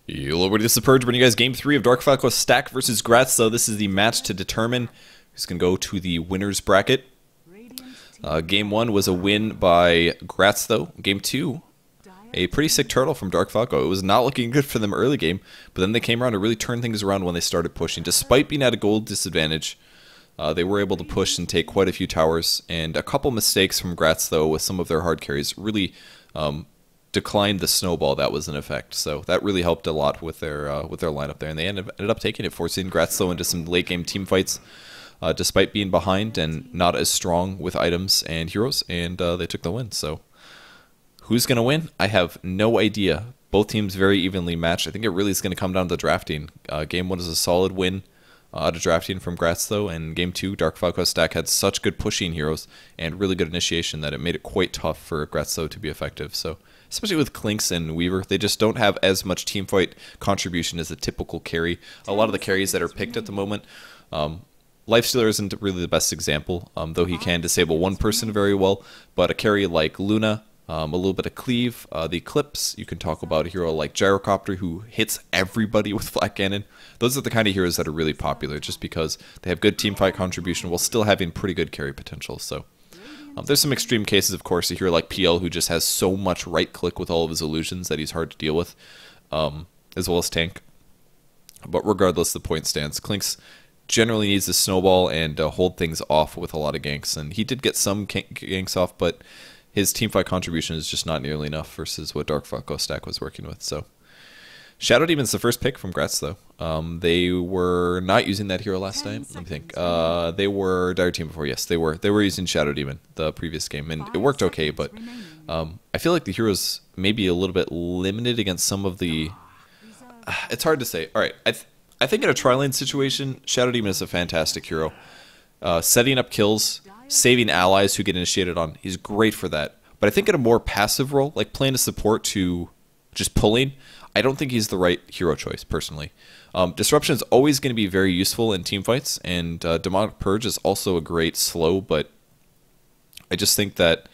Hello everybody, this is Purge bringing you guys Game 3 of Dark Falco Stack versus Grats.Tho. This is the match to determine who's going to go to the winner's bracket. Game 1 was a win by Grats.Tho. Game 2, a pretty sick turtle from Dark Falco. It was not looking good for them early game, but then they came around to really turn things around when they started pushing. Despite being at a gold disadvantage, they were able to push and take quite a few towers, and a couple mistakes from Grats.Tho with some of their hard carries really declined the snowball that was in effect. So that really helped a lot with their lineup there, and they ended up taking it, forcing Grats.Tho into some late game team fights, despite being behind and not as strong with items and heroes, and they took the win. So who's going to win? I have no idea. Both teams very evenly matched. I think it really is going to come down to drafting. Game 1 is a solid win out of drafting from Grats.Tho, and Game 2, Dark Falco Stack had such good pushing heroes and really good initiation that it made it quite tough for Grats.Tho to be effective. So especially with Clinks and Weaver, they just don't have as much teamfight contribution as a typical carry. A lot of the carries that are picked at the moment, Lifestealer isn't really the best example, though he can disable one person very well, but a carry like Luna, a little bit of cleave, the Eclipse, you can talk about a hero like Gyrocopter who hits everybody with Flat Cannon. Those are the kind of heroes that are really popular just because they have good teamfight contribution while still having pretty good carry potential. So there's some extreme cases, of course, a hero like PL who just has so much right click with all of his illusions that he's hard to deal with, as well as Tank. But regardless, the point stands. Clinks generally needs to snowball and hold things off with a lot of ganks, and he did get some ganks off, but his teamfight contribution is just not nearly enough versus what Dark Falco Stack was working with. So Shadow Demon's the first pick from Grats.Tho. They were not using that hero last time. Let me think. They were Dire Team before. Yes, they were. They were using Shadow Demon the previous game, and it worked okay. But I feel like the hero's maybe a little bit limited against some of the. It's hard to say. All right, I think in a tri-lane situation, Shadow Demon is a fantastic hero. Setting up kills, saving allies who get initiated on, he's great for that. But I think in a more passive role, like playing a support to just pulling, I don't think he's the right hero choice, personally. Disruption is always going to be very useful in team fights, and Demonic Purge is also a great slow, but I just think that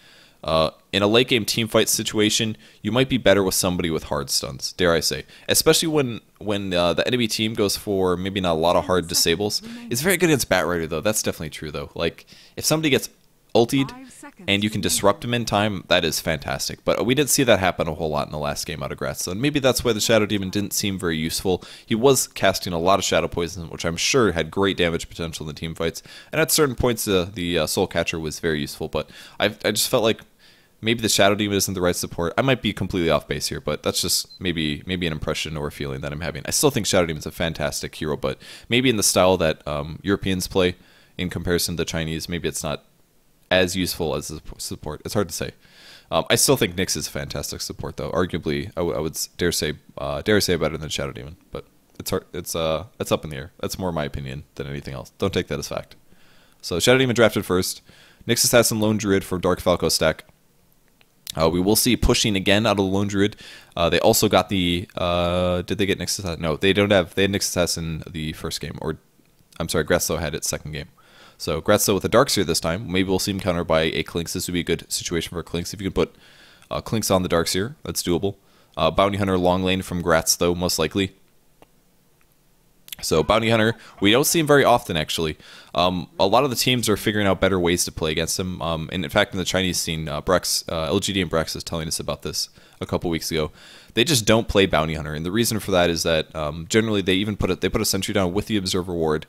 in a late game team fight situation, you might be better with somebody with hard stuns, dare I say. Especially when the enemy team goes for maybe not a lot of hard disables. It's very good against Batrider, though. That's definitely true, though. Like, if somebody gets ultied and you can disrupt him in time, that is fantastic. But we didn't see that happen a whole lot in the last game out of Grats.Tho, and maybe that's why the Shadow Demon didn't seem very useful. He was casting a lot of Shadow Poison, which I'm sure had great damage potential in the team fights, and at certain points the Soul Catcher was very useful, but I just felt like maybe the Shadow Demon isn't the right support. I might be completely off base here, but that's just maybe an impression or a feeling that I'm having. I still think Shadow Demon's a fantastic hero, but maybe in the style that Europeans play in comparison to the Chinese, maybe it's not as useful as a support. It's hard to say. I still think Nyx is a fantastic support, though. Arguably, I would dare say better than Shadow Demon, but it's hard. It's up in the air. That's more my opinion than anything else. Don't take that as fact. So Shadow Demon drafted first. Nyx Assassin Lone Druid for Dark Falco Stack. We will see pushing again out of the Lone Druid. They also got the. Did they get Nyx Assassin? No, they don't have. They had Nyx Assassin the first game, or I'm sorry, Grats.Tho had its second game. So Grats.Tho with a Darkseer this time. Maybe we'll see him countered by a Clinks. This would be a good situation for Clinks. If you can put Clinks on the Darkseer, that's doable. Bounty Hunter long lane from Grats.Tho, most likely. So Bounty Hunter, we don't see him very often, actually. A lot of the teams are figuring out better ways to play against him. And in fact, in the Chinese scene, LGD and Brex is telling us about this a couple weeks ago. They just don't play Bounty Hunter, and the reason for that is that generally they even put a sentry down with the Observer Ward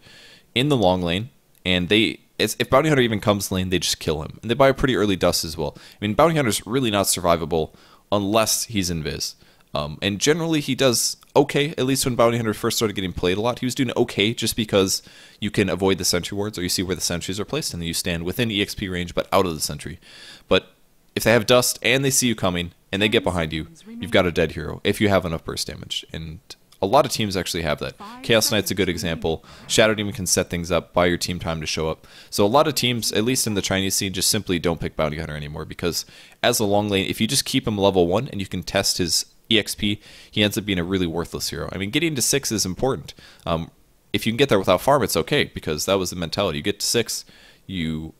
in the long lane. And if Bounty Hunter even comes lane, they just kill him. And they buy a pretty early dust as well. I mean, Bounty Hunter's really not survivable unless he's invis. And generally he does okay, at least when Bounty Hunter first started getting played a lot. He was doing okay just because you can avoid the sentry wards, or you see where the sentries are placed, and then you stand within EXP range but out of the sentry. But if they have dust and they see you coming and they get behind you, you've got a dead hero if you have enough burst damage. And a lot of teams actually have that. Chaos Knight's a good example. Shadow Demon can set things up, buy your team time to show up. So a lot of teams, at least in the Chinese scene, just simply don't pick Bounty Hunter anymore, because as a long lane, if you just keep him level 1 and you can test his EXP, he ends up being a really worthless hero. I mean, getting to 6 is important. If you can get there without farm, it's okay, because that was the mentality. You get to 6, you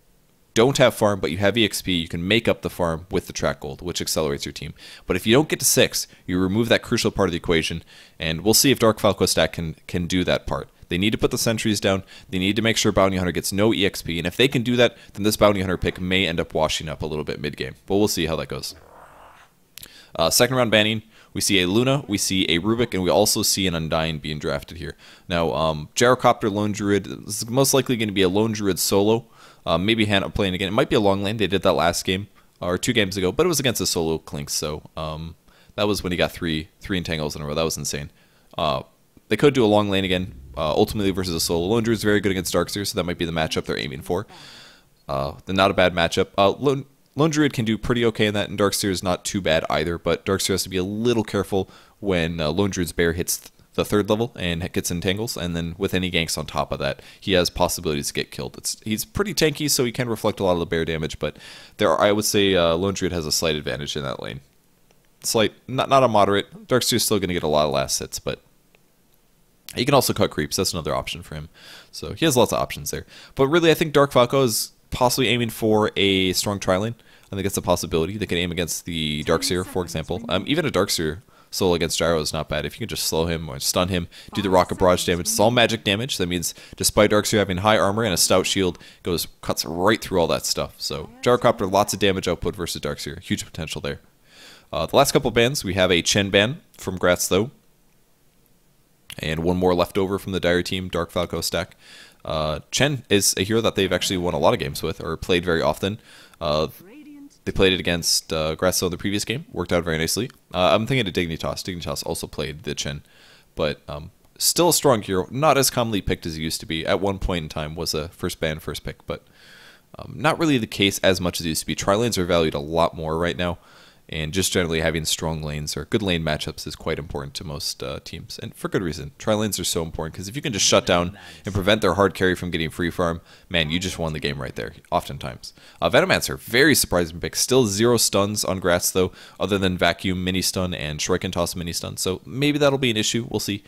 don't have farm, but you have EXP, you can make up the farm with the track gold, which accelerates your team. But if you don't get to 6, you remove that crucial part of the equation, and we'll see if Dark Falco stack can do that part. They need to put the sentries down, they need to make sure Bounty Hunter gets no EXP, and if they can do that, then this Bounty Hunter pick may end up washing up a little bit mid-game. But we'll see how that goes. Second round banning, we see a Luna, we see a Rubik, and we also see an Undying being drafted here. Now, Gyrocopter Lone Druid is most likely going to be a Lone Druid solo. Maybe Hannah playing again. It might be a long lane. They did that last game, or 2 games ago, but it was against a solo Clinks, so that was when he got three entangles in a row. That was insane. They could do a long lane again, ultimately versus a solo. Lone Druid is very good against Darkseer, so that might be the matchup they're aiming for. Not a bad matchup. Lone Druid can do pretty okay in that, and Darkseer is not too bad either, but Darkseer has to be a little careful when Lone Druid's bear hits the 3rd level and gets entangles, and then with any ganks on top of that, he has possibilities to get killed. He's pretty tanky, so he can reflect a lot of the bear damage, but I would say Lone Druid has a slight advantage in that lane. Slight, not a moderate. Darkseer is still going to get a lot of last hits, but he can also cut creeps. That's another option for him. So he has lots of options there. But really, I think Dark Falco is possibly aiming for a strong tri-lane. I think it's a possibility. They can aim against the Darkseer, for example. Even a Darkseer solo against Gyro is not bad. If you can just slow him or stun him, do the rocket barrage damage. It's all magic damage. That means despite Darkseer having high armor and a stout shield, cuts right through all that stuff. So Gyrocopter, lots of damage output versus Darkseer. Huge potential there. The last couple bans, we have a Chen ban from Grats.Tho. And one more left over from the Dire team, Dark Falco stack. Chen is a hero that they've actually won a lot of games with, or played very often. They played it against Grats.Tho in the previous game. Worked out very nicely. I'm thinking of Dignitas. Dignitas also played the Chen. But still a strong hero. Not as commonly picked as he used to be. At one point in time was a first ban, first pick. But not really the case as much as it used to be. Tri-lanes are valued a lot more right now. And just generally having strong lanes or good lane matchups is quite important to most teams. And for good reason. Tri-lanes are so important because if you can just shut down and prevent their hard carry from getting free farm, man, you just won the game right there, oftentimes. Venomancer, very surprising pick. Still 0 stuns on Grats.Tho, other than Vacuum mini stun and Shuriken Toss mini stun. So maybe that'll be an issue. We'll see.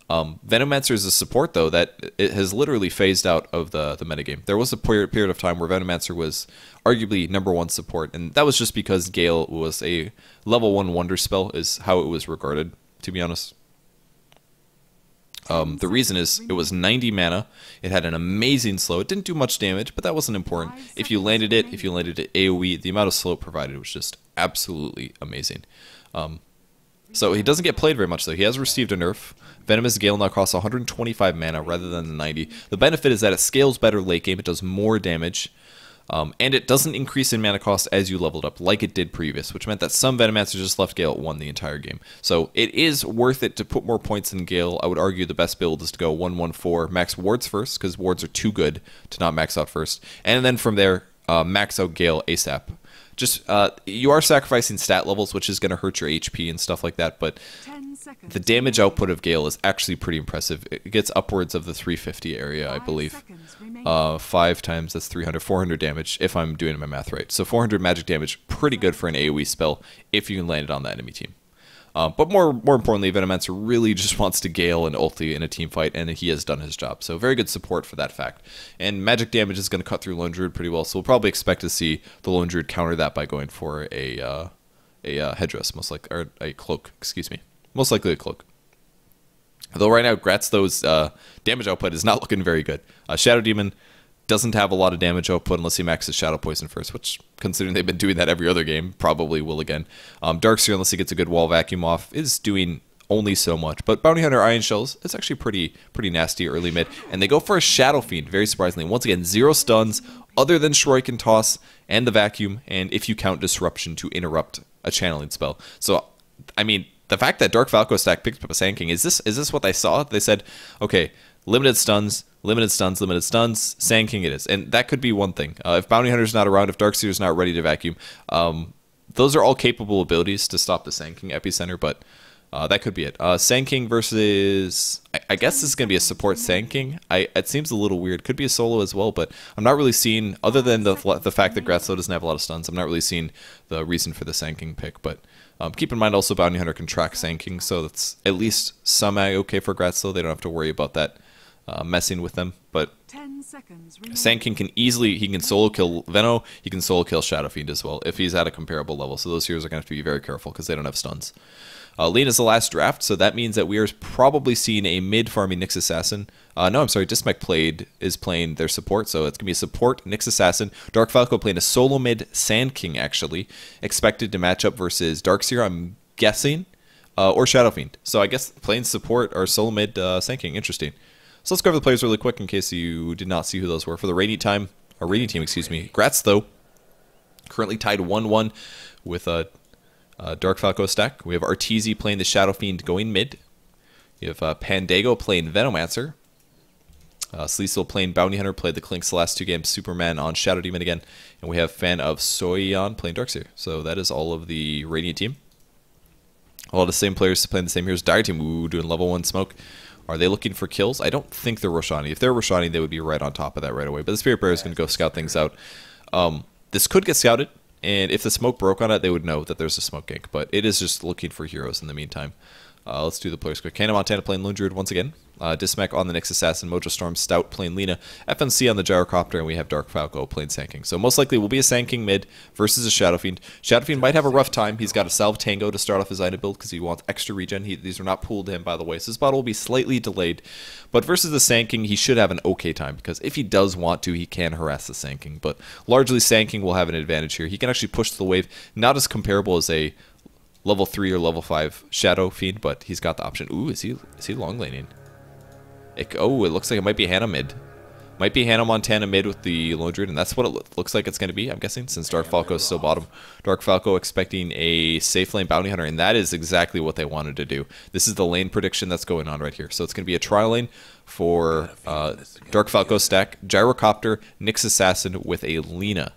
Venomancer is a support, though, that it has literally phased out of the metagame. There was a period of time where Venomancer was arguably #1 support, and that was just because Gale was a level 1 wonder spell, is how it was regarded, to be honest. The reason is it was 90 mana, it had an amazing slow, it didn't do much damage, but that wasn't important. If you landed it AoE, the amount of slow it provided was just absolutely amazing. So he doesn't get played very much, though. He has received a nerf. Venomous Gale now costs 125 mana rather than the 90. The benefit is that it scales better late game, it does more damage, and it doesn't increase in mana cost as you leveled up, like it did previous, which meant that some Venomancers just left Gale at 1 the entire game. So it is worth it to put more points in Gale. I would argue the best build is to go 1-1-4, max wards first, because wards are too good to not max out first, and then from there, max out Gale ASAP. Just, you are sacrificing stat levels, which is going to hurt your HP and stuff like that, but the damage output of Gale is actually pretty impressive. It gets upwards of the 350 area, I believe. 5 times, that's 300, 400 damage, if I'm doing my math right. So 400 magic damage, pretty good for an AoE spell, if you can land it on the enemy team. But more importantly, Venomancer really just wants to Gale and ulti in a team fight, and he has done his job. So very good support for that fact. And magic damage is going to cut through Lone Druid pretty well, so we'll probably expect to see the Lone Druid counter that by going for a headdress, most likely, or a cloak, excuse me. Most likely a cloak. Though right now, Grats.Tho's damage output is not looking very good. Shadow Demon doesn't have a lot of damage output unless he maxes Shadow Poison first, which, considering they've been doing that every other game, probably will again. Darkseer, unless he gets a good wall vacuum off, is doing only so much. But Bounty Hunter Iron Shells is actually pretty nasty early mid. And they go for a Shadow Fiend, very surprisingly. Once again, 0 stuns, other than Shuriken Toss and the Vacuum, and if you count Disruption to interrupt a channeling spell. So, I mean, the fact that Dark Falco stack picked up a Sand King, is this what they saw? They said, okay, limited stuns, Sand King it is. And that could be one thing. If Bounty Hunter's not around, if Darkseer's not ready to vacuum, those are all capable abilities to stop the Sand King epicenter, but that could be it. Sand King versus, I guess this is going to be a support Sand King. It seems a little weird. Could be a solo as well, but I'm not really seeing, other than the fact that Grats.Tho doesn't have a lot of stuns, I'm not really seeing the reason for the Sand King pick, but keep in mind also Bounty Hunter can track Sand King, so that's at least some okay for Grats.Tho. They don't have to worry about that messing with them. But 10 seconds Sand King can easily, he can solo kill Veno, he can solo kill Shadow Fiend as well, if he's at a comparable level. So those heroes are going to have to be very careful because they don't have stuns. Lena's the last draft, so that means that we are probably seeing a mid-farming Nyx Assassin. No, I'm sorry, Dismech is playing their support, so it's going to be a support Nyx Assassin. Dark Falco playing a solo mid Sand King, actually. Expected to match up versus Darkseer, I'm guessing, or Shadow Fiend. So I guess playing support or solo mid Sand King, interesting. So let's cover the players really quick in case you did not see who those were. For the Radiant team, excuse me, Grats.Tho, currently tied 1-1 with Dark Falco stack. We have Arteezy playing the Shadow Fiend going mid. You have Pandago playing Venomancer. Sleesel playing Bounty Hunter, played the Clinks the last 2 games. Superman on Shadow Demon again. And we have Fan of Soyeon playing Darkseer. So that is all of the Radiant team. All of the same players playing the same heroes. Dire team, ooh, doing level 1 smoke. Are they looking for kills? I don't think they're Roshani. If they're Roshani, they would be right on top of that right away. But the Spirit Bearer is going to go scout things out. This could get scouted. And if the smoke broke on it, they would know that there's a smoke gank. But it is just looking for heroes in the meantime. Let's do the players quick. Gamecom.Montana playing Lone Druid once again. Dismech on the Nyx Assassin. Mojo Storm Stout playing Lena. FNC on the Gyrocopter. And we have Dark Falco playing Sand King. So most likely will be a Sand King mid versus a Shadow Fiend. Shadow Fiend might have a rough time. He's got a Salve Tango to start off his Ina build because he wants extra regen. These are not pooled to him, by the way. So his bottle will be slightly delayed. But versus the Sand King, he should have an okay time. Because if he does want to, he can harass the Sand King. But largely, Sand King will have an advantage here. He can actually push the wave. Not as comparable as a level 3 or level 5 Shadow Fiend, but he's got the option. Ooh, is he long laning? It looks like it might be Hannah mid. Might be Hannah Montana mid with the Lone Druid, and that's what it looks like it's going to be, I'm guessing, since Dark Falco is still bottom. Dark Falco expecting a safe lane Bounty Hunter, and that is exactly what they wanted to do. This is the lane prediction that's going on right here. So it's going to be a trial lane for Dark Falco stack, Gyrocopter, Nyx Assassin with a Lena.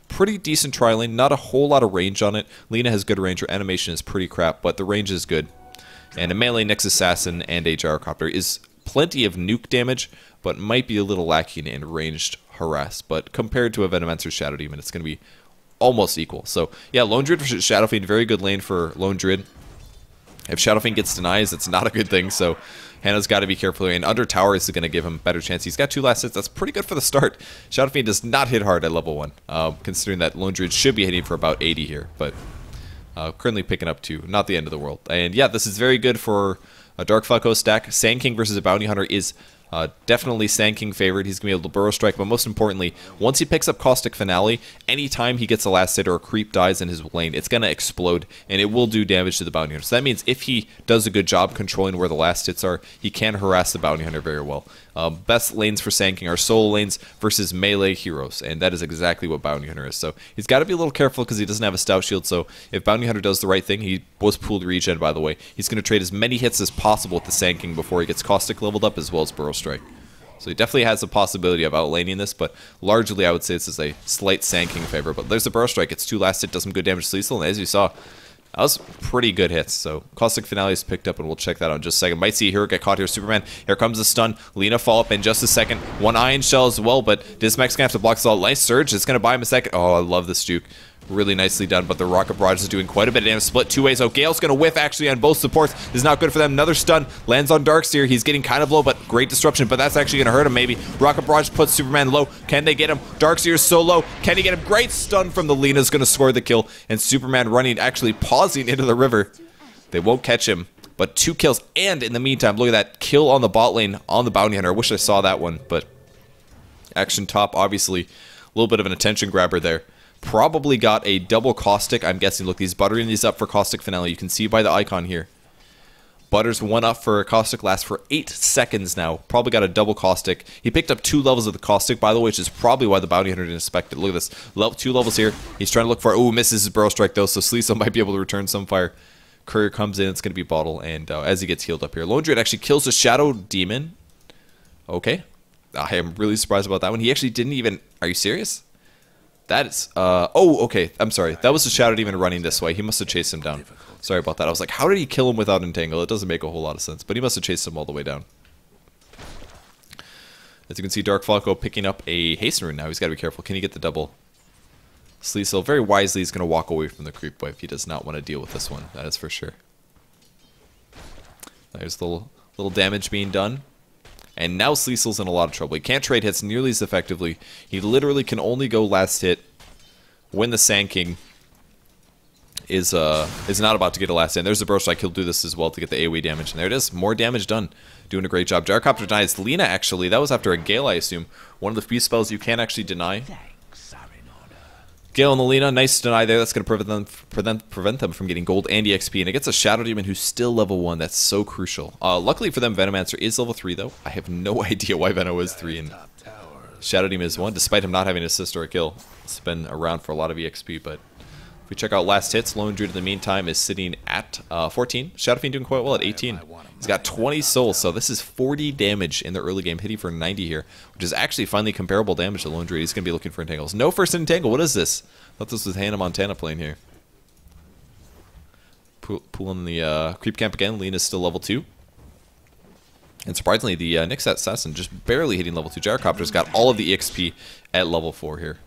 Pretty decent trialing, not a whole lot of range on it. Lena has good range, her animation is pretty crap, but the range is good. And a melee Nyx Assassin and a Gyrocopter is plenty of nuke damage, but might be a little lacking in ranged harass. But compared to a Venomancer Shadow Demon, it's going to be almost equal. So yeah, Lone Druid versus Shadow Fiend, very good lane for Lone Druid. If Shadow Fiend gets denies, it's not a good thing, so Hannah's got to be careful. And under tower is going to give him a better chance. He's got 2 last hits. That's pretty good for the start. Shadow Fiend does not hit hard at level 1, considering that Lone Druid should be hitting for about 80 here. But currently picking up 2. Not the end of the world. And yeah, this is very good for a Dark Falco stack. Sand King versus a Bounty Hunter is definitely Sand King favored. He's going to be able to Burrow Strike, but most importantly, once he picks up Caustic Finale, anytime he gets a last hit or a creep dies in his lane, it's going to explode, and it will do damage to the Bounty Hunter. So that means if he does a good job controlling where the last hits are, he can harass the Bounty Hunter very well. Best lanes for Sand King are solo lanes versus melee heroes, and that is exactly what Bounty Hunter is. So he's got to be a little careful because he doesn't have a Stout Shield, so if Bounty Hunter does the right thing, he was pooled regen, by the way, he's going to trade as many hits as possible with the Sand King before he gets Caustic leveled up as well as Burrow Strike. So he definitely has a possibility of outlaning this, but largely I would say this is a slight Sand King favor. But there's the Burrow Strike. It's 2 last hit, does some good damage to Sleesel, and as you saw, that was pretty good hits. So Caustic Finale is picked up, and we'll check that out in just a second. Might see a hero get caught here. Superman, here comes the stun. Lena follow up in just a second. 1 Iron Shell as well, but Dismech's going to have to block this all. Nice Surge. It's going to buy him a second. Oh, I love this juke. Really nicely done, but the Rocket Barrage is doing quite a bit of damage. Split 2 ways. Oh, Gale's going to whiff actually on both supports. This is not good for them. Another stun lands on Darkseer. He's getting kind of low, but great disruption, but that's actually going to hurt him maybe. Rocket Barrage puts Superman low. Can they get him? Darkseer is so low. Can he get him? Great stun from the Lena's going to score the kill, and Superman running, actually pausing into the river. They won't catch him, but 2 kills, and in the meantime, look at that kill on the bot lane on the Bounty Hunter. I wish I saw that one, but action top, obviously, a little bit of an attention grabber there. Probably got a double Caustic, I'm guessing. Look, he's buttering these up for Caustic Finale. You can see by the icon here. Butters 1 up for Caustic, lasts for 8 seconds now. Probably got a double Caustic. He picked up 2 levels of the Caustic, by the way, which is probably why the Bounty Hunter didn't expect it. Look at this. 2 levels here. He's trying to look for... Oh, misses his Burrow Strike, though, so Sleesel might be able to return some fire. Courier comes in. It's going to be Bottle, and as he gets healed up here. Lone Druid actually kills the Shadow Demon. Okay. I am really surprised about that one. He actually didn't even... Are you serious? That is, oh, okay, I'm sorry. That was the Shadow Demon running this way. He must have chased him down. Sorry about that. I was like, how did he kill him without Entangle? It doesn't make a whole lot of sense, but he must have chased him all the way down. As you can see, Dark Falco picking up a Hasten Rune now. He's got to be careful. Can he get the double? Sleesel very wisely is going to walk away from the creep wave. He does not want to deal with this one. That is for sure. There's the little damage being done. And now Sleesel's in a lot of trouble. He can't trade hits nearly as effectively. He literally can only go last hit when the Sand King is not about to get a last hit. And there's the Burrow Strike. He'll do this as well to get the AoE damage. And there it is. More damage done. Doing a great job. Gyrocopter denies Lina, actually. That was after a Gale, I assume. One of the few spells you can actually deny. Gale and the Lina, nice deny there. That's going to prevent them from getting gold and EXP. And it gets a Shadow Demon who's still level 1. That's so crucial. Luckily for them, Venomancer is level 3, though. I have no idea why Veno is 3 and Shadow Demon is 1, despite him not having an assist or a kill. It's been around for a lot of EXP, but if we check out last hits, Lone Druid in the meantime is sitting at 14. Shadow Fiend doing quite well at 18. He's got 20 souls, so this is 40 damage in the early game, hitting for 90 here, which is actually finally comparable damage to Lone Druid. He's going to be looking for entangles. No first entangle. What is this? I thought this was Hannah Montana playing here. Pulling the creep camp again. Lena's still level 2. And surprisingly, the Nyx Assassin just barely hitting level 2. Gyrocopter's got all of the EXP at level 4 here.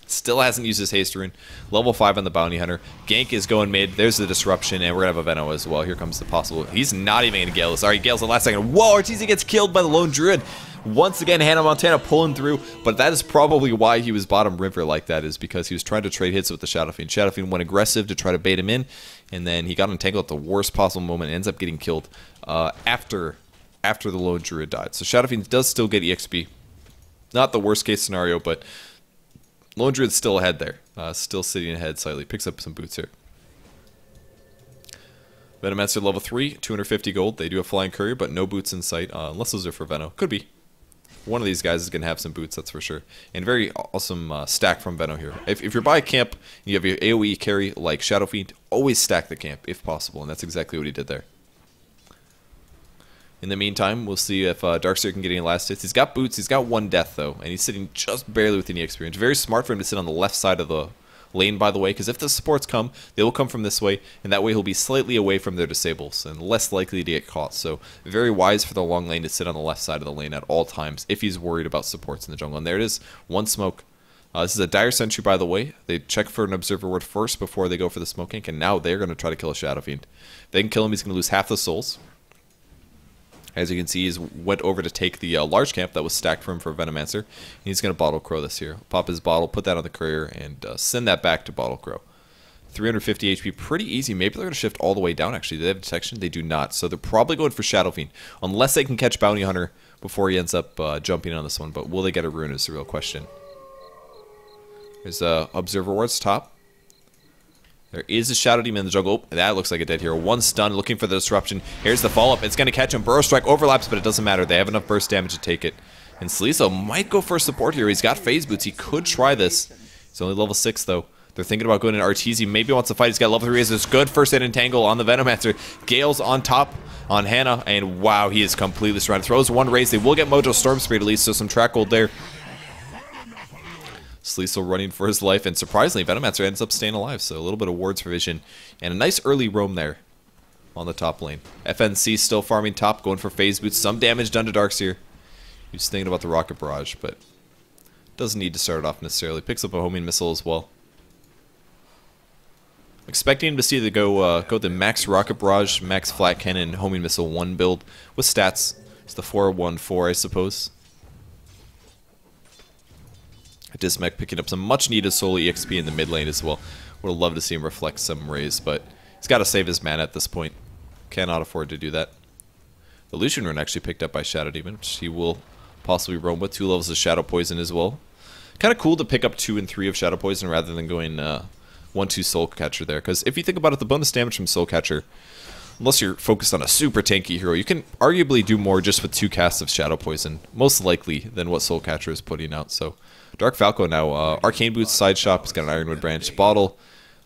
Still hasn't used his haste rune. Level 5 on the Bounty Hunter. Gank is going mid. There's the disruption, and we're going to have a Veno as well. Here comes the possible. He's not even going to Gale. Sorry, Gale's the last second. Whoa, Arteezy gets killed by the Lone Druid. Once again, Hannah Montana pulling through, but that is probably why he was bottom river like that, is because he was trying to trade hits with the Shadow Fiend. Shadow Fiend went aggressive to try to bait him in, and then he got entangled at the worst possible moment and ends up getting killed after the Lone Druid died. So Shadow Fiend does still get EXP. Not the worst case scenario, but Lone Druid's still ahead there. Still sitting ahead slightly. Picks up some boots here. Venomancer level 3, 250 gold. They do have Flying Courier, but no boots in sight, unless those are for Veno. Could be. One of these guys is going to have some boots, that's for sure. And very awesome stack from Veno here. If you're by a camp, you have your AoE carry like Shadow Fiend, always stack the camp if possible, and that's exactly what he did there. In the meantime, we'll see if Darkseer can get any last hits. He's got boots, he's got 1 death though, and he's sitting just barely within the experience. Very smart for him to sit on the left side of the lane, by the way, because if the supports come, they will come from this way, and that way he'll be slightly away from their disables and less likely to get caught. So very wise for the long lane to sit on the left side of the lane at all times if he's worried about supports in the jungle. And there it is, 1 smoke. This is a dire sentry, by the way. They check for an observer ward first before they go for the smoke ink, and now they're going to try to kill a Shadow Fiend. If they can kill him, he's going to lose half the souls. As you can see, he's went over to take the large camp that was stacked for him for Venomancer. And he's going to Bottle Crow this here. Pop his bottle, put that on the courier, and send that back to Bottle Crow. 350 HP, pretty easy. Maybe they're going to shift all the way down, actually. Do they have detection? They do not. So they're probably going for Shadow Fiend, unless they can catch Bounty Hunter before he ends up jumping on this one. But will they get a rune is the real question. There's Observer Wards top. There is a Shadow Demon in the jungle. Oh, that looks like a dead hero. 1 stun, looking for the disruption. Here's the follow-up. It's going to catch him. Burrow Strike overlaps, but it doesn't matter. They have enough burst damage to take it. And Sleeso might go for support here. He's got phase boots. He could try this. He's only level 6, though. They're thinking about going in Arteezy. Maybe wants to fight. He's got level 3. It's good first hit entangle on the Venomancer. Gale's on top on Hannah, and wow, he is completely surrounded. Throws 1 raise. They will get Mojo Storm Spirit at least, so some track gold there. Sleeso running for his life, and surprisingly, Venomancer ends up staying alive, so a little bit of wards for vision, and a nice early roam there on the top lane. FNC still farming top, going for phase boots, some damage done to Darkseer. He's thinking about the Rocket Barrage, but doesn't need to start it off necessarily. Picks up a homing missile as well. Expecting to see the go the max Rocket Barrage, max Flat Cannon, homing missile 1 build with stats. It's the 4-1-4, I suppose. Dismech picking up some much needed solo EXP in the mid lane as well. Would have loved to see him reflect some raise, but he's got to save his mana at this point. Cannot afford to do that. The Lucian rune actually picked up by Shadow Demon, which he will possibly roam with. 2 levels of Shadow Poison as well. Kind of cool to pick up 2 and 3 of Shadow Poison rather than going 1-2 Soul Catcher there. Because if you think about it, the bonus damage from Soul Catcher, unless you're focused on a super tanky hero, you can arguably do more just with 2 casts of Shadow Poison, most likely, than what Soul Catcher is putting out. So Dark Falco now, Arcane Boots, Side Shop, he's got an Ironwood Branch, Bottle,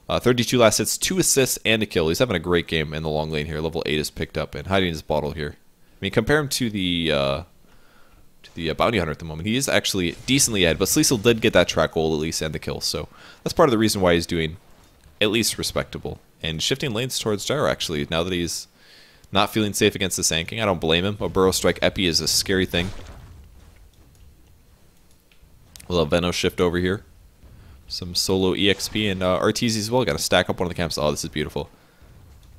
32 last hits, 2 assists, and a kill. He's having a great game in the long lane here. Level 8 is picked up, and hiding his Bottle here. I mean, compare him to the Bounty Hunter at the moment. He is actually decently ahead, but Sleezel did get that track gold at least and the kill, so that's part of the reason why he's doing at least respectable. And shifting lanes towards Gyro, actually, now that he's not feeling safe against the Sand King. I don't blame him. A Burrow Strike Epi is a scary thing. We'll have Veno shift over here. Some solo EXP and Arteezy as well. Got to stack up one of the camps. Oh, this is beautiful.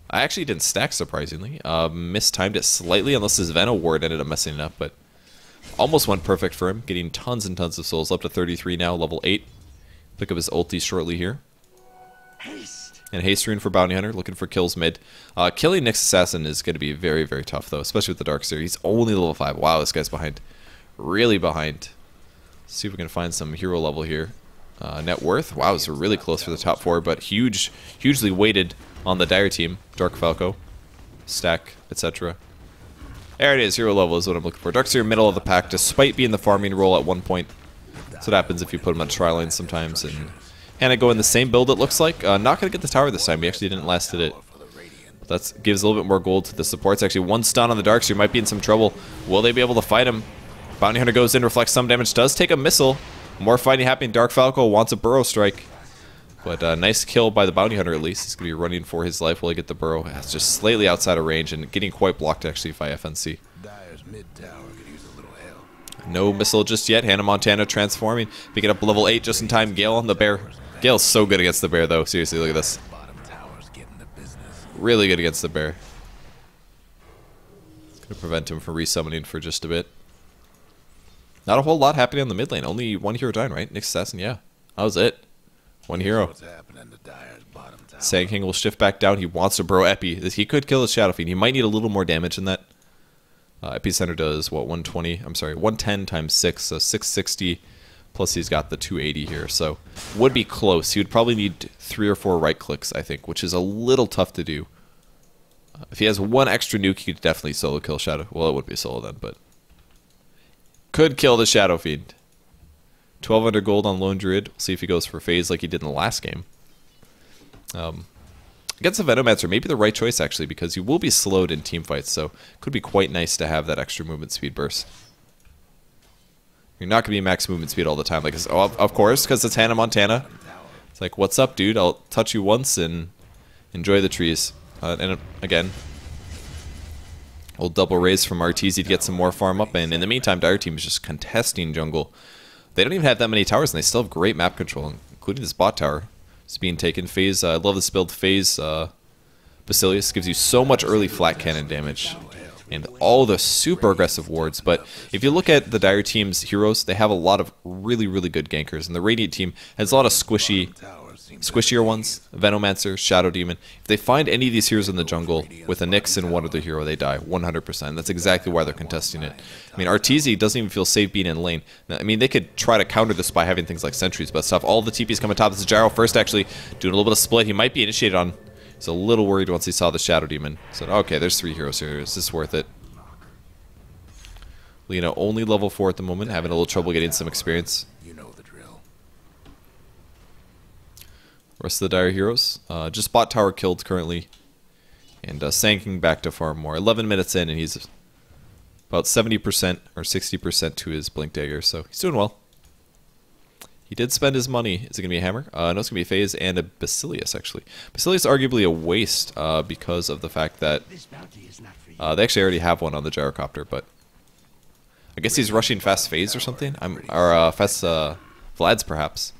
I actually didn't stack, surprisingly. Mistimed it slightly, unless his Veno ward ended up messing it up, but Almost went perfect for him, getting tons and tons of souls, up to 33 now, level 8. Pick up his ulti shortly here. And haste rune for Bounty Hunter, looking for kills mid. Killing Nyx Assassin is going to be very, very tough, though, especially with the Darkseer. He's only level 5. Wow, this guy's behind. Really behind. Let's see if we can find some hero level here. Net worth. Wow, it's really close for the top 4, but hugely weighted on the Dire team. Dark Falco, Stack, etc. There it is. Hero level is what I'm looking for. Darkseer middle of the pack, despite being the farming role at one point. That's what happens if you put him on tri lane sometimes. And Hannah go in the same build, it looks like. Not going to get the tower this time. We actually didn't last at it. But that gives a little bit more gold to the supports. Actually, one stun on the Darkseer. Might be in some trouble. Will they be able to fight him? Bounty Hunter goes in, reflects some damage. Does take a missile. More fighting happening. Dark Falco wants a burrow strike. But nice kill by the Bounty Hunter at least. He's going to be running for his life while he get the burrow. It's just slightly outside of range and getting quite blocked actually by FNC. No missile just yet. Hannah Montana transforming. Picking up level 8 just in time. Gale on the bear. Gale's so good against the bear though. Seriously, look at this. Really good against the bear. It's going to prevent him from resummoning for just a bit. Not a whole lot happening on the mid lane. Only one hero dying, right? Nyx Assassin, yeah. That was it. One hero. Sand King will shift back down. He wants to burrow Epi. He could kill his Shadow Fiend. He might need a little more damage than that. Epicenter does, what, 120? I'm sorry, 110 times 6, so 660. Plus he's got the 280 here, so would be close. He would probably need 3 or 4 right clicks, I think, which is a little tough to do. If he has one extra nuke, he could definitely solo kill Shadow. Well, it would be solo then, but could kill the Shadow Fiend. 1200 gold on Lone Druid. We'll see if he goes for phase like he did in the last game. Against the Venomancer, maybe the right choice actually, because you will be slowed in team fights, so could be quite nice to have that extra movement speed burst. You're not going to be max movement speed all the time, like, oh, of course, because it's Hannah Montana. It's like, what's up, dude? I'll touch you once and enjoy the trees. And again, we'll double raise from RTZ to get some more farm up, and in the meantime, Dire Team is just contesting jungle. They don't even have that many towers, and they still have great map control, including this bot tower. It's being taken. Phase, I love this build. Phase Basilius gives you so much early flat cannon damage and all the super aggressive wards. But if you look at the Dire team's heroes, they have a lot of really, really good gankers. And the Radiant team has a lot of squishier ones. Venomancer, Shadow Demon. If they find any of these heroes in the jungle with a Nyx and one other hero, they die 100%. That's exactly why they're contesting it. I mean, Arteezy doesn't even feel safe being in lane. Now, I mean, they could try to counter this by having things like sentries, but stuff. All the TPs come on top. This is Gyro first, actually, doing a little bit of split. He might be initiated on. He's a little worried once he saw the Shadow Demon. Said, okay, there's 3 heroes here. Is this worth it? Lena only level 4 at the moment, having a little trouble getting some experience. Rest of the Dire heroes. Just bot tower killed currently. And Sanking back to farm more. 11 minutes in, and he's about 70% or 60% to his Blink Dagger, so he's doing well. He did spend his money. Is it going to be a hammer? No, it's going to be a phase and a Basilius, actually. Basilius arguably a waste because of the fact that they actually already have one on the gyrocopter, but I guess he's rushing fast phase or something? Or fast Vlad's, perhaps.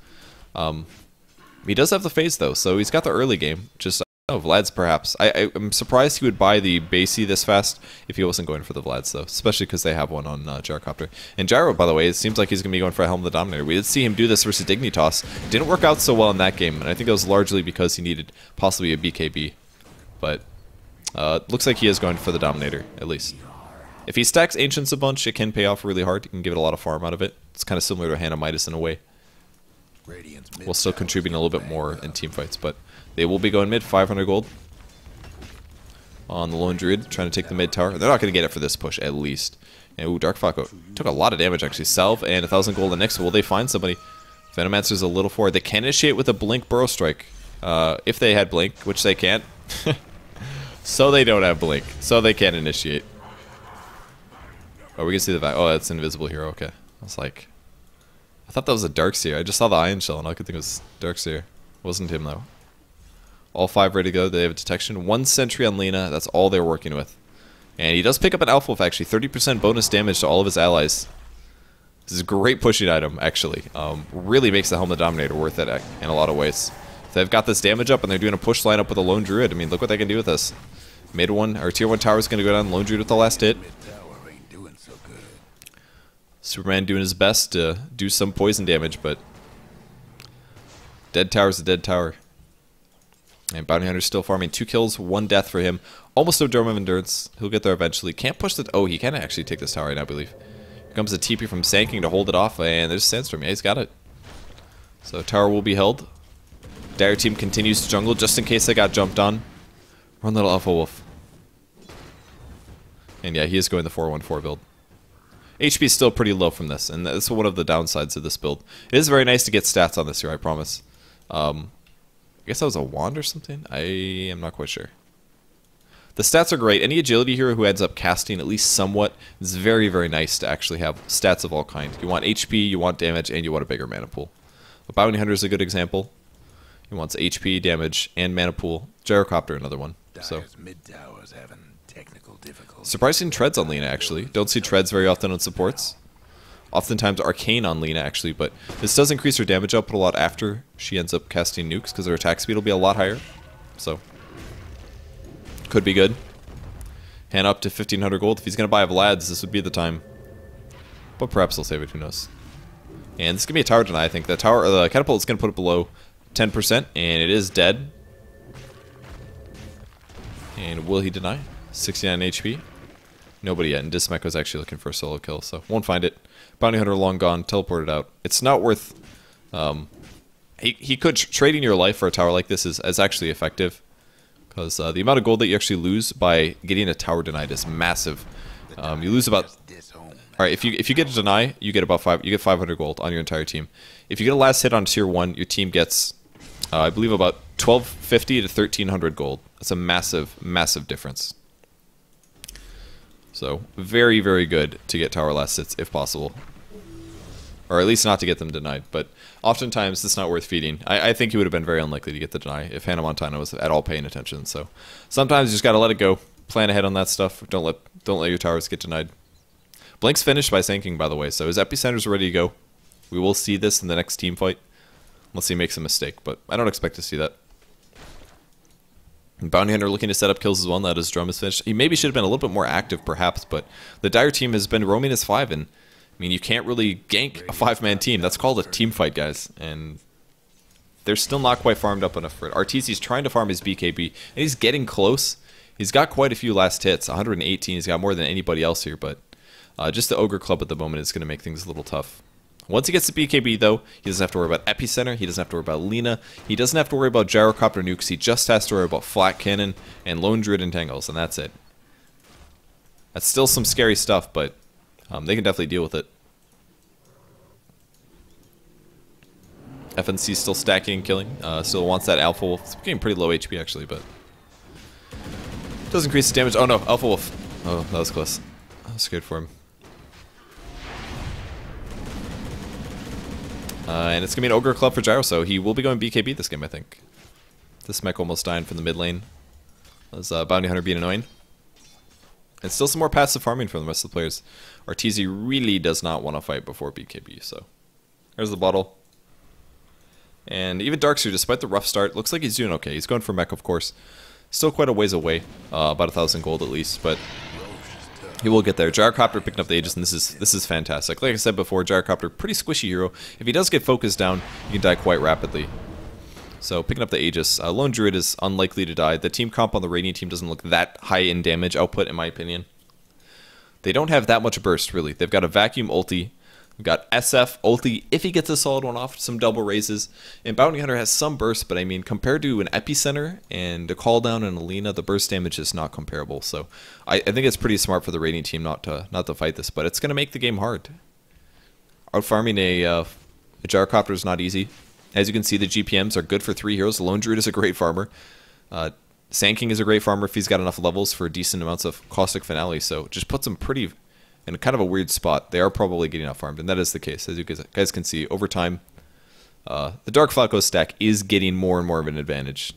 He does have the phase, though, so he's got the early game. Just, oh, Vlad's, perhaps. I'm surprised he would buy the Basey this fast if he wasn't going for the Vlad's, though, especially because they have one on gyrocopter. And Gyro, by the way, it seems like he's going to be going for a Helm of the Dominator. We did see him do this versus Dignitas. Didn't work out so well in that game, and I think that was largely because he needed possibly a BKB. But looks like he is going for the Dominator, at least. If he stacks Ancients a bunch, it can pay off really hard. You can give it a lot of farm out of it. It's kind of similar to Hannah Midas in a way. While still contributing a little bit more in team fights, but they will be going mid. 500 gold on the Lone Druid, trying to take the mid tower. They're not going to get it for this push, at least. And ooh, Dark Falco took a lot of damage, actually. Salve and 1,000 gold the next. Will they find somebody? Venomancer's a little forward. They can initiate with a Blink Burrow Strike. If they had Blink, which they can't. So they don't have Blink. So they can't initiate. Oh, we can see the back. Oh, that's Invisible Hero. Okay. I was like, I thought that was a Darkseer. I just saw the Iron Shell and all I could think it was Darkseer. Wasn't him, though. All 5 ready to go. They have detection. 1 sentry on Lena. That's all they're working with. And he does pick up an Alpha Wolf, actually. 30% bonus damage to all of his allies. This is a great pushing item, actually. Really makes the Helm of the Dominator worth it in a lot of ways. They've got this damage up and they're doing a push lineup with a Lone Druid. I mean, look what they can do with this. Mid 1, or Tier 1 tower is going to go down. Lone Druid with the last hit. Superman doing his best to do some poison damage, but dead tower's a dead tower. And Bounty Hunter's still farming. 2 kills, 1 death for him. Almost no Dome of Endurance. He'll get there eventually. Can't push the... Oh, he can actually take this tower right now, I believe. Here comes a TP from Sanking to hold it off, and there's Sandstorm. Yeah, he's got it. So tower will be held. Dire team continues to jungle just in case they got jumped on. Run, little Alpha Wolf. And yeah, he is going the 4-1-4 build. HP is still pretty low from this, and that's one of the downsides of this build. It is very nice to get stats on this here, I promise. I guess that was a wand or something? I am not quite sure. The stats are great. Any agility hero who ends up casting at least somewhat is very, very nice to actually have stats of all kinds. You want HP, you want damage, and you want a bigger mana pool. The Bounty Hunter is a good example. He wants HP, damage, and mana pool. Gyrocopter, another one. So surprising treads on Lina, actually. Don't see treads very often on supports. Oftentimes Arcane on Lina, actually, but this does increase her damage output a lot after she ends up casting nukes, because her attack speed will be a lot higher. So, could be good. Hand up to 1,500 gold. If he's going to buy Vlad's, this would be the time. But perhaps he'll save it, who knows. And this is going to be a tower deny, I think. The tower, the catapult is going to put it below 10%, and it is dead. And will he deny? 69 HP. Nobody yet, and Dismech was actually looking for a solo kill, so won't find it. Bounty Hunter long gone, teleported out. It's not worth... he could... Trading your life for a tower like this is actually effective, because the amount of gold that you actually lose by getting a tower denied is massive. You lose about... Alright, if you get a deny, you get about 500 gold on your entire team. If you get a last hit on tier 1, your team gets, I believe, about 1,250 to 1,300 gold. That's a massive, massive difference. So, very, very good to get tower last hits, if possible. Or at least not to get them denied, but oftentimes it's not worth feeding. I think he would have been very unlikely to get the deny if Hannah Montana was at all paying attention, so sometimes you just gotta let it go. Plan ahead on that stuff. Don't let your towers get denied. Blink's finished by Sanking, by the way, so his Epicenter's ready to go. We will see this in the next team fight, unless he makes a mistake, but I don't expect to see that. And Bounty Hunter looking to set up kills as well now that his drum is finished. He maybe should have been a little bit more active, perhaps, but the Dire team has been roaming as 5, and I mean, you can't really gank a 5-man team. That's called a team fight, guys, and they're still not quite farmed up enough for it. RTZ's trying to farm his BKB, and he's getting close. He's got quite a few last hits, 118. He's got more than anybody else here, but just the Ogre Club at the moment is going to make things a little tough. Once he gets the BKB, though, he doesn't have to worry about Epicenter, he doesn't have to worry about Lina, he doesn't have to worry about Gyrocopter nukes, he just has to worry about Flat Cannon and Lone Druid Entangles, and that's it. That's still some scary stuff, but they can definitely deal with it. FNC still stacking and killing, still wants that Alpha Wolf. It's getting pretty low HP, actually, but does increase the damage. Oh no, Alpha Wolf. Oh, that was close. I was scared for him. And it's going to be an Ogre Club for Gyro, so he will be going BKB this game, I think. This mech almost dying from the mid lane. As Bounty Hunter being annoying. And still some more passive farming from the rest of the players. RTZ really does not want to fight before BKB, so there's the bottle. And even Darkseer, despite the rough start, looks like he's doing okay. He's going for mech, of course. Still quite a ways away, about 1,000 gold at least, but he will get there. Gyrocopter picking up the Aegis, and this is fantastic. Like I said before, Gyrocopter, pretty squishy hero. If he does get focused down, he can die quite rapidly. So picking up the Aegis, Lone Druid is unlikely to die. The team comp on the Radiant team doesn't look that high in damage output, in my opinion. They don't have that much burst, really. They've got a Vacuum ulti. We've got SF ulti if he gets a solid one off, some double raises. And Bounty Hunter has some burst, but I mean, compared to an Epicenter and a Call Down and Alina, the burst damage is not comparable. So I think it's pretty smart for the Radiant team not to fight this, but it's going to make the game hard. Out farming a Gyrocopter is not easy. As you can see, the GPMs are good for 3 heroes. The Lone Druid is a great farmer. Sanking is a great farmer if he's got enough levels for decent amounts of Caustic Finale. So just puts him pretty in kind of a weird spot. They are probably getting out farmed, and that is the case. As you guys can see, over time, the Dark Falco stack is getting more and more of an advantage.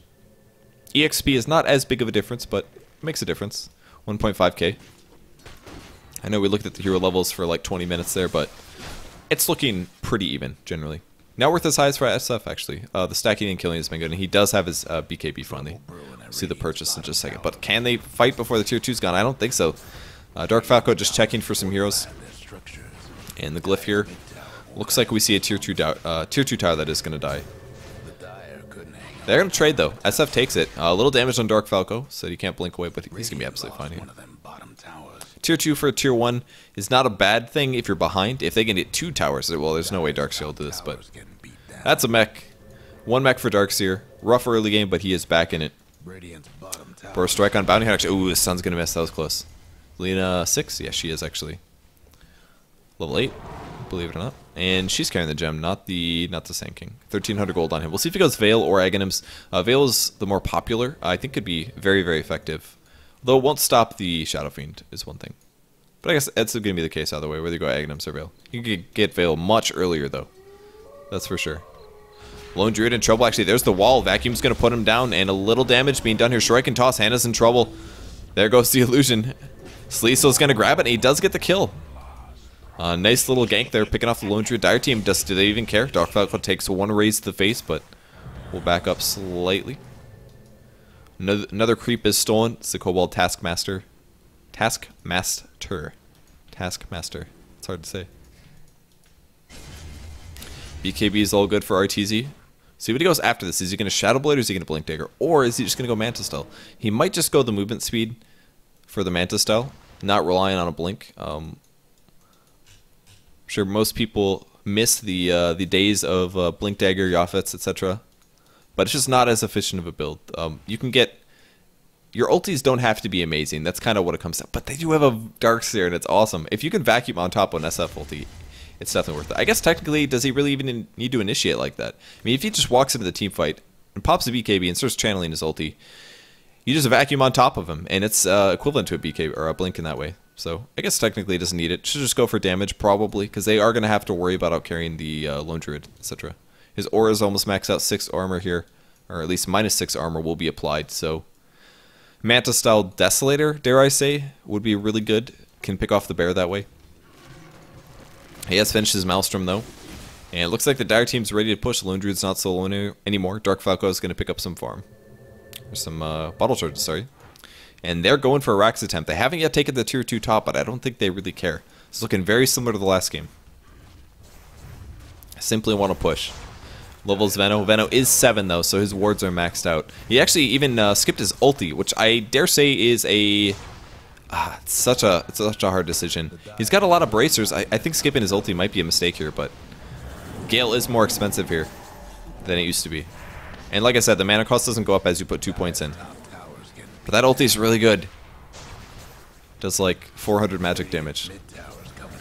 EXP is not as big of a difference, but it makes a difference. 1.5k. I know we looked at the hero levels for like 20 minutes there, but it's looking pretty even, generally. Not worth as high as for SF, actually. The stacking and killing has been good, and he does have his BKB finally. We'll see the purchase in just a second. But can they fight before the tier 2's gone? I don't think so. Dark Falco just checking for some heroes. And the glyph here. Looks like we see a tier 2 tower that is going to die. They're going to trade though. SF takes it. A little damage on Dark Falco, so you can't blink away, but he's going to be absolutely fine here. Tier 2 for Tier 1 is not a bad thing if you're behind. If they can get 2 towers, well, there's no way Darkseer will do this, but that's a mech. 1 mech for Darkseer. Rough early game, but he is back in it. Burst strike on Bounty Hunter. Ooh, the sun's going to miss. That was close. Lena 6? Yeah, she is actually. Level 8, believe it or not. And she's carrying the gem, not the Sand King. 1,300 gold on him. We'll see if he goes Veil or Aghanims. Veil is the more popular. I think could be very, very effective. Though it won't stop the Shadow Fiend, is one thing. But I guess that's going to be the case either way, whether you go Aghanims or Veil. You can get Veil much earlier, though. That's for sure. Lone Druid in trouble. Actually, there's the wall. Vacuum's going to put him down, and a little damage being done here. Shrike and Toss. Hannah's in trouble. There goes the illusion. Sleesel's going to grab it, and he does get the kill. Nice little gank there, picking off the Lone Druid. Dire team, do they even care? Dark Falco takes 1 raise to the face, but we'll back up slightly. Another creep is stolen. It's the Kobold Taskmaster. Taskmaster. It's hard to say. BKB is all good for RTZ. See what he goes after this. Is he going to Shadow Blade or is he going to Blink Dagger? Or is he just going to go Manta Style? He might just go the movement speed for the Manta Style, not relying on a Blink. I'm sure most people miss the days of Blink Dagger, Yaphets, etc. But it's just not as efficient of a build. You can get... Your ultis don't have to be amazing. That's kind of what it comes to. But they do have a Darkseer, and it's awesome. If you can vacuum on top of an SF ulti, it's definitely worth it. I guess technically, does he really even need to initiate like that? I mean, if he just walks into the team fight and pops a BKB and starts channeling his ulti, you just vacuum on top of him, and it's equivalent to a BKB or a Blink in that way. So I guess technically he doesn't need it. Should just go for damage, probably, because they are going to have to worry about outcarrying the Lone Druid, etc. His aura is almost maxed out. 6 armor here, or at least -6 armor will be applied. So Manta-style Desolator, dare I say, would be really good. Can pick off the bear that way. He has finished his Maelstrom, though. And it looks like the Dire team's ready to push. Lone Druid's not solo anymore. Dark Falco is going to pick up some farm. Or some bottle charges, sorry. And they're going for a Rax attempt. They haven't yet taken the tier 2 top, but I don't think they really care. It's looking very similar to the last game. Simply want to push. Levels Veno. Veno is 7 though, so his wards are maxed out. He actually even skipped his ulti, which I dare say is a... it's such a hard decision. He's got a lot of bracers. I think skipping his ulti might be a mistake here, but Gale is more expensive here than it used to be. And like I said, the mana cost doesn't go up as you put 2 points in. But that ulti is really good. Does like 400 magic damage.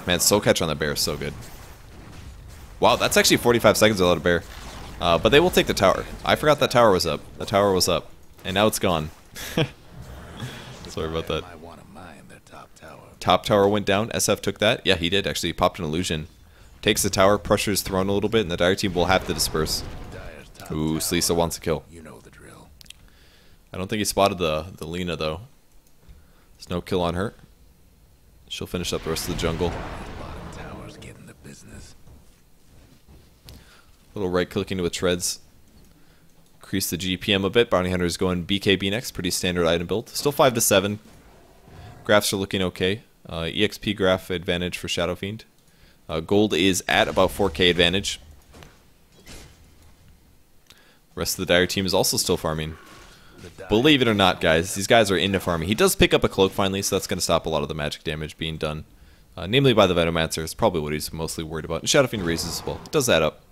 Man, soul catch on the bear is so good. Wow, that's actually 45 seconds without a bear. But they will take the tower. I forgot that tower was up. The tower was up. And now it's gone. Sorry about that. Top tower went down. SF took that. Yeah, he did actually. He popped an illusion. Takes the tower, pressures throne a little bit, and the Dire team will have to disperse. Ooh, Sleesa wants a kill. I don't think he spotted the Lena, though. There's no kill on her. She'll finish up the rest of the jungle. Little right clicking with treads. Increase the GPM a bit. Bounty Hunter is going BKB next. Pretty standard item build. Still 5 to 7. Graphs are looking okay. EXP graph advantage for Shadow Fiend. Gold is at about 4k advantage. Rest of the Dire team is also still farming. Believe it or not, guys, these guys are into farming. He does pick up a cloak finally, so that's going to stop a lot of the magic damage being done. Namely by the Venomancer. It's probably what he's mostly worried about. And Shadow Fiend raises as well. It does add up.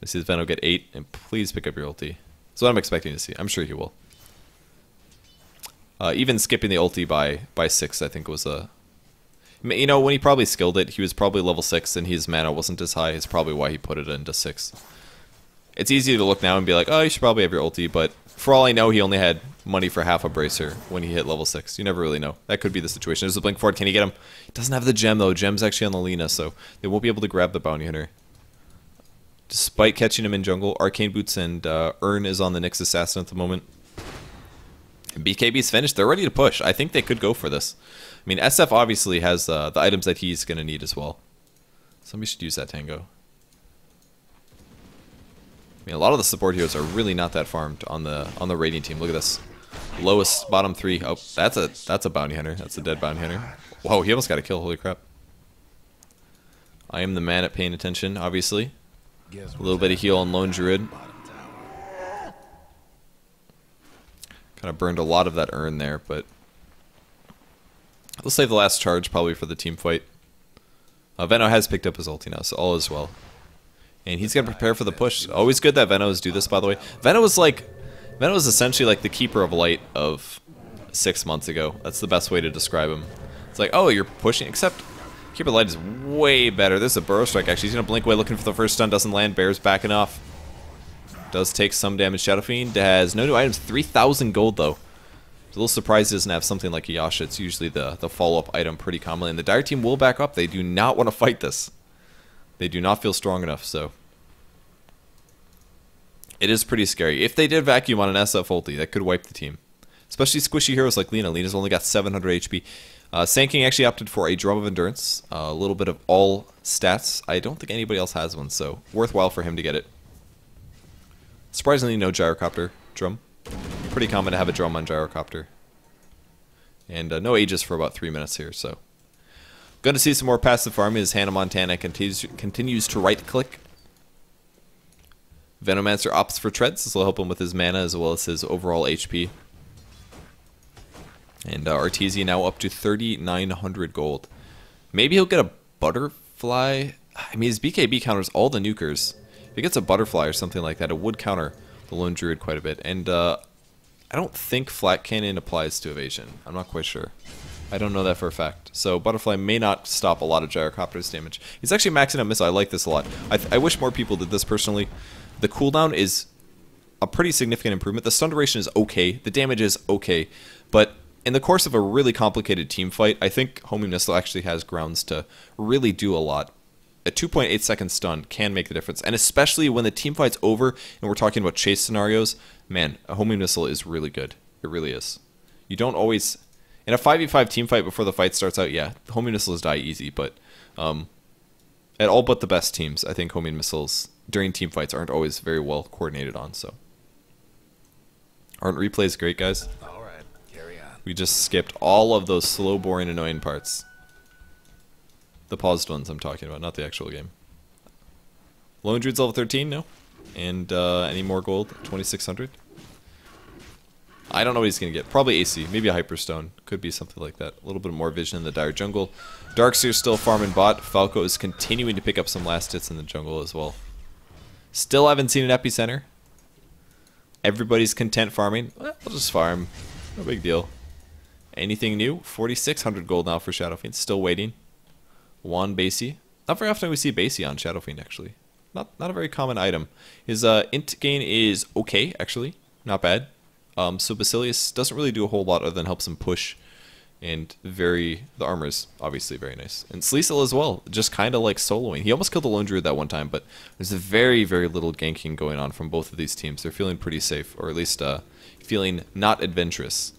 I see the Veno get 8, and please pick up your ulti. That's what I'm expecting to see. I'm sure he will. Even skipping the ulti by 6, I think was a... You know, when he probably skilled it, he was probably level 6, and his mana wasn't as high. It's probably why he put it into 6. It's easy to look now and be like, oh, you should probably have your ulti, but for all I know, he only had money for half a bracer when he hit level 6. You never really know. That could be the situation. There's a blink forward. Can he get him? He doesn't have the gem, though. Gem's actually on the Lena, so they won't be able to grab the Bounty Hunter. Despite catching him in jungle, Arcane Boots and Urn is on the Nyx Assassin at the moment. BKB's finished. They're ready to push. I think they could go for this. I mean, SF obviously has the items that he's going to need as well. Somebody should use that Tango. I mean, a lot of the support heroes are really not that farmed on the Radiant team. Look at this. Lowest bottom 3. Oh, that's a Bounty Hunter. That's a dead Bounty Hunter. Whoa, he almost got a kill. Holy crap. I am the man at paying attention, obviously. A little bit of heal on Lone Druid. Kind of burned a lot of that urn there, but we'll save the last charge probably for the team fight. Veno has picked up his ulti now, so all is well. And he's going to prepare for the push. Always good that Venos do this, by the way. Veno was essentially like the Keeper of Light of 6 months ago. That's the best way to describe him. It's like, oh, you're pushing, except Keeper of Light is way better. This is a Burrow Strike, actually. He's going to blink away looking for the first stun, doesn't land, Bear's backing off. Does take some damage. Shadow Fiend has no new items. 3,000 gold, though. I'm a little surprised he doesn't have something like a Yasha. It's usually the follow-up item pretty commonly. And the Dire team will back up. They do not want to fight this. They do not feel strong enough, so it is pretty scary. If they did vacuum on an SF ulti, that could wipe the team. Especially squishy heroes like Lina. Lina's only got 700 HP. Sand King actually opted for a Drum of Endurance. A little bit of all stats. I don't think anybody else has one, so worthwhile for him to get it. Surprisingly, no Gyrocopter drum. Pretty common to have a drum on Gyrocopter. And no Aegis for about 3 minutes here, so. Going to see some more passive farming as Hannah Montana continues to right-click. Venomancer opts for Treads. This will help him with his mana as well as his overall HP. And Arteezy now up to 3,900 gold. Maybe he'll get a Butterfly. I mean, his BKB counters all the nukers. If he gets a Butterfly or something like that, it would counter the Lone Druid quite a bit. And I don't think Flat Cannon applies to evasion. I'm not quite sure. I don't know that for a fact. So Butterfly may not stop a lot of Gyrocopter's damage. He's actually maxing out missile. I like this a lot. I wish more people did this personally. The cooldown is a pretty significant improvement. The stun duration is okay. The damage is okay. But in the course of a really complicated team fight, I think Homing Missile actually has grounds to really do a lot. A 2.8 second stun can make the difference. And especially when the team fight's over and we're talking about chase scenarios, man, a Homing Missile is really good. It really is. You don't always... In a 5v5 team fight before the fight starts out, yeah, Homing Missiles die easy, but at all but the best teams, I think Homing Missiles during team fights aren't always very well coordinated on, so. Aren't replays great, guys? Alright, carry on. We just skipped all of those slow, boring, annoying parts. The paused ones I'm talking about, not the actual game. Lone Druid's level 13, no? And any more gold? 2,600? I don't know what he's going to get. Probably AC, maybe a Hyperstone. Could be something like that. A little bit more vision in the Dire jungle. Darkseer's still farming bot. Falco is continuing to pick up some last hits in the jungle as well. Still haven't seen an Epicenter. Everybody's content farming. Well, we'll just farm. No big deal. Anything new? 4,600 gold now for Shadow Fiend. Still waiting. Juan Basie. Not very often we see Basie on Shadow Fiend, actually. Not a very common item. His int gain is okay, actually. Not bad. So Basilius doesn't really do a whole lot other than helps him push. And the armor is obviously very nice. And Sleesel as well, just kind of like soloing. He almost killed the Lone Druid that one time, but there's a very, very little ganking going on from both of these teams. They're feeling pretty safe, or at least feeling not adventurous.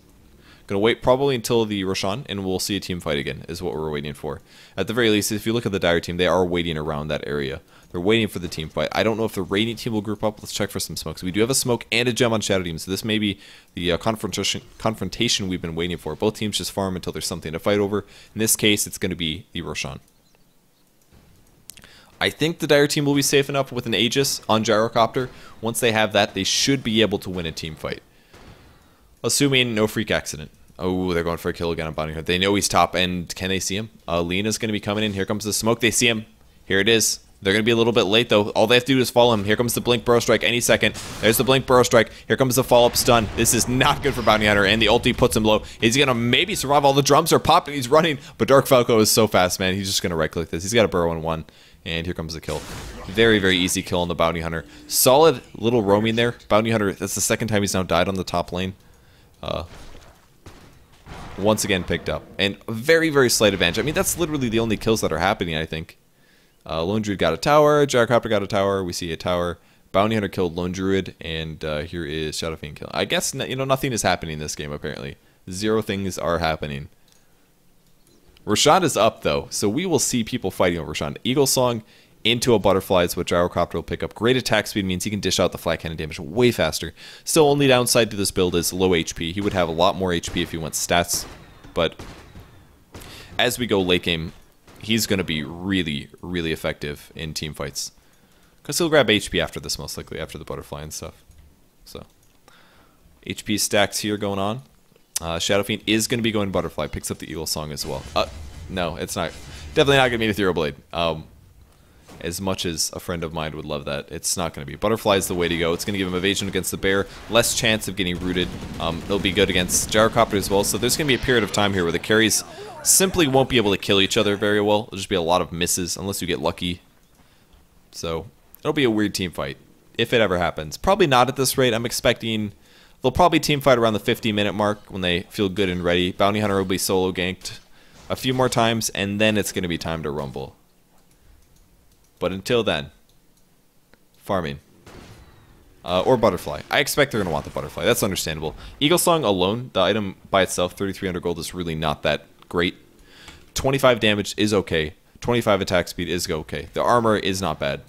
Gonna wait probably until the Roshan, and we'll see a team fight again, is what we're waiting for. At the very least, if you look at the Dire team, they are waiting around that area. They're waiting for the team fight. I don't know if the Radiant team will group up. Let's check for some smokes. We do have a smoke and a gem on Shadow Team, so this may be the confrontation we've been waiting for. Both teams just farm until there's something to fight over. In this case, it's going to be the Roshan. I think the Dire team will be safe enough with an Aegis on Gyrocopter. Once they have that, they should be able to win a team fight. Assuming no freak accident. Oh, they're going for a kill again on Bounty Hunter. They know he's top, and can they see him? Lena's going to be coming in. Here comes the smoke. They see him. Here it is. They're going to be a little bit late, though. All they have to do is follow him. Here comes the Blink Burrow Strike any second. There's the Blink Burrow Strike. Here comes the follow-up stun. This is not good for Bounty Hunter, and the ulti puts him low. Is he going to maybe survive? All the drums are popping. He's running, but Dark Falco is so fast, man. He's just going to right-click this. He's got a burrow in one, and here comes the kill. Very, very easy kill on the Bounty Hunter. Solid little roaming there. Bounty Hunter, that's the second time he's now died on the top lane. Once again picked up. And a very, very slight advantage. I mean, that's literally the only kills that are happening, I think. Lone Druid got a tower. Gyrocopter got a tower. We see a tower. Bounty Hunter killed Lone Druid. And here is Shadow Fiend kill. I guess, you know, nothing is happening in this game, apparently. 0 things are happening. Roshan is up, though. So we will see people fighting over Roshan. Eagle Song into a Butterfly is what Gyrocopter will pick up. Great attack speed means he can dish out the flat cannon damage way faster. Still, only downside to this build is low HP. He would have a lot more HP if he went stats. But as we go late game, he's going to be really, really effective in team fights. Because he'll grab HP after this, most likely, after the butterfly and stuff. So, HP stacks here going on. Shadow Fiend is going to be going butterfly. Picks up the Eagle Song as well. No, it's not. Definitely not going to be an Ethereal Blade. As much as a friend of mine would love that, it's not going to be. Butterfly is the way to go. It's going to give him evasion against the bear, less chance of getting rooted. It'll be good against Gyrocopter as well. So there's going to be a period of time here where the carries simply won't be able to kill each other very well. It'll just be a lot of misses unless you get lucky. So it'll be a weird team fight if it ever happens. Probably not at this rate. I'm expecting they'll probably team fight around the 50-minute mark when they feel good and ready. Bounty Hunter will be solo ganked a few more times, and then it's going to be time to rumble. But until then, farming. Or butterfly. I expect they're going to want the butterfly. That's understandable. Eagle Song alone, the item by itself, 3,300 gold, is really not that great. 25 damage is okay. 25 attack speed is okay. The armor is not bad.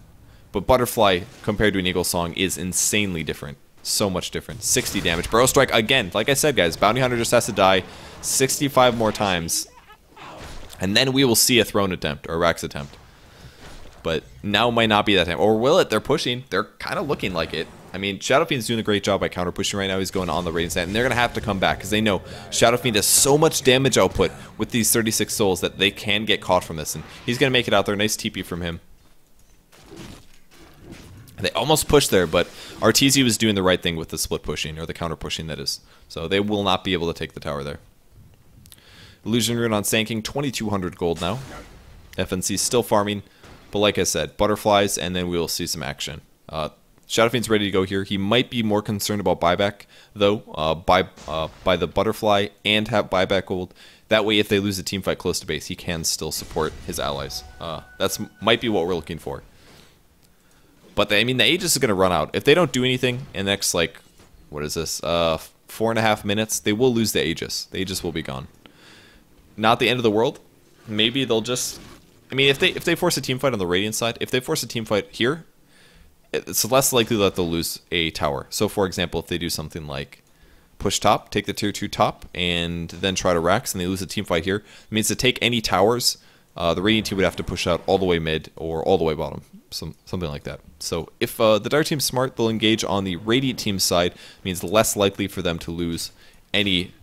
But butterfly, compared to an Eagle Song, is insanely different. So much different. 60 damage. Burrow Strike, again, like I said, guys, Bounty Hunter just has to die 65 more times. And then we will see a throne attempt, or a Rax attempt. But now might not be that time. Or will it? They're pushing. They're kind of looking like it. I mean, Shadow Fiend's doing a great job by counter pushing right now. He's going on the rating stat, and they're going to have to come back because they know Shadow Fiend has so much damage output with these 36 souls that they can get caught from this. And he's going to make it out there. Nice TP from him. They almost pushed there, but Arteezy was doing the right thing with the split pushing, or the counter pushing, that is. So they will not be able to take the tower there. Illusion Rune on Sanking, 2,200 gold now. FNC still farming. But like I said, butterflies, and then we will see some action. Shadow Fiend's ready to go here. He might be more concerned about buyback, though, by the butterfly and have buyback gold. That way, if they lose a team fight close to base, he can still support his allies. That's might be what we're looking for. But I mean, the Aegis is going to run out. If they don't do anything in the next, like, what is this, 4.5 minutes, they will lose the Aegis. The Aegis will be gone. Not the end of the world. Maybe they'll just... I mean, if they force a team fight on the Radiant side, if they force a team fight here, it's less likely that they'll lose a tower. So, for example, if they do something like push top, take the tier 2 top, and then try to Rax, and they lose a team fight here, it means to take any towers, the Radiant team would have to push out all the way mid or all the way bottom, something like that. So, if the Dark team's smart, they'll engage on the Radiant team's side. It means less likely for them to lose any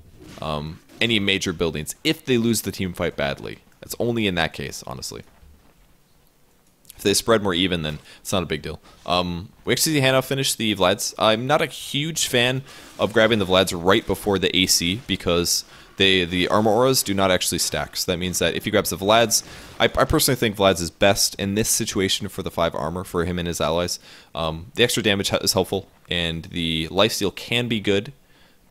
major buildings if they lose the team fight badly. It's only in that case, honestly. If they spread more even, then it's not a big deal. We actually see Hannah finish the Vlads. I'm not a huge fan of grabbing the Vlads right before the AC because the armor auras do not actually stack. So that means that if he grabs the Vlads, I personally think Vlads is best in this situation for the 5 armor for him and his allies. The extra damage is helpful, and the lifesteal can be good.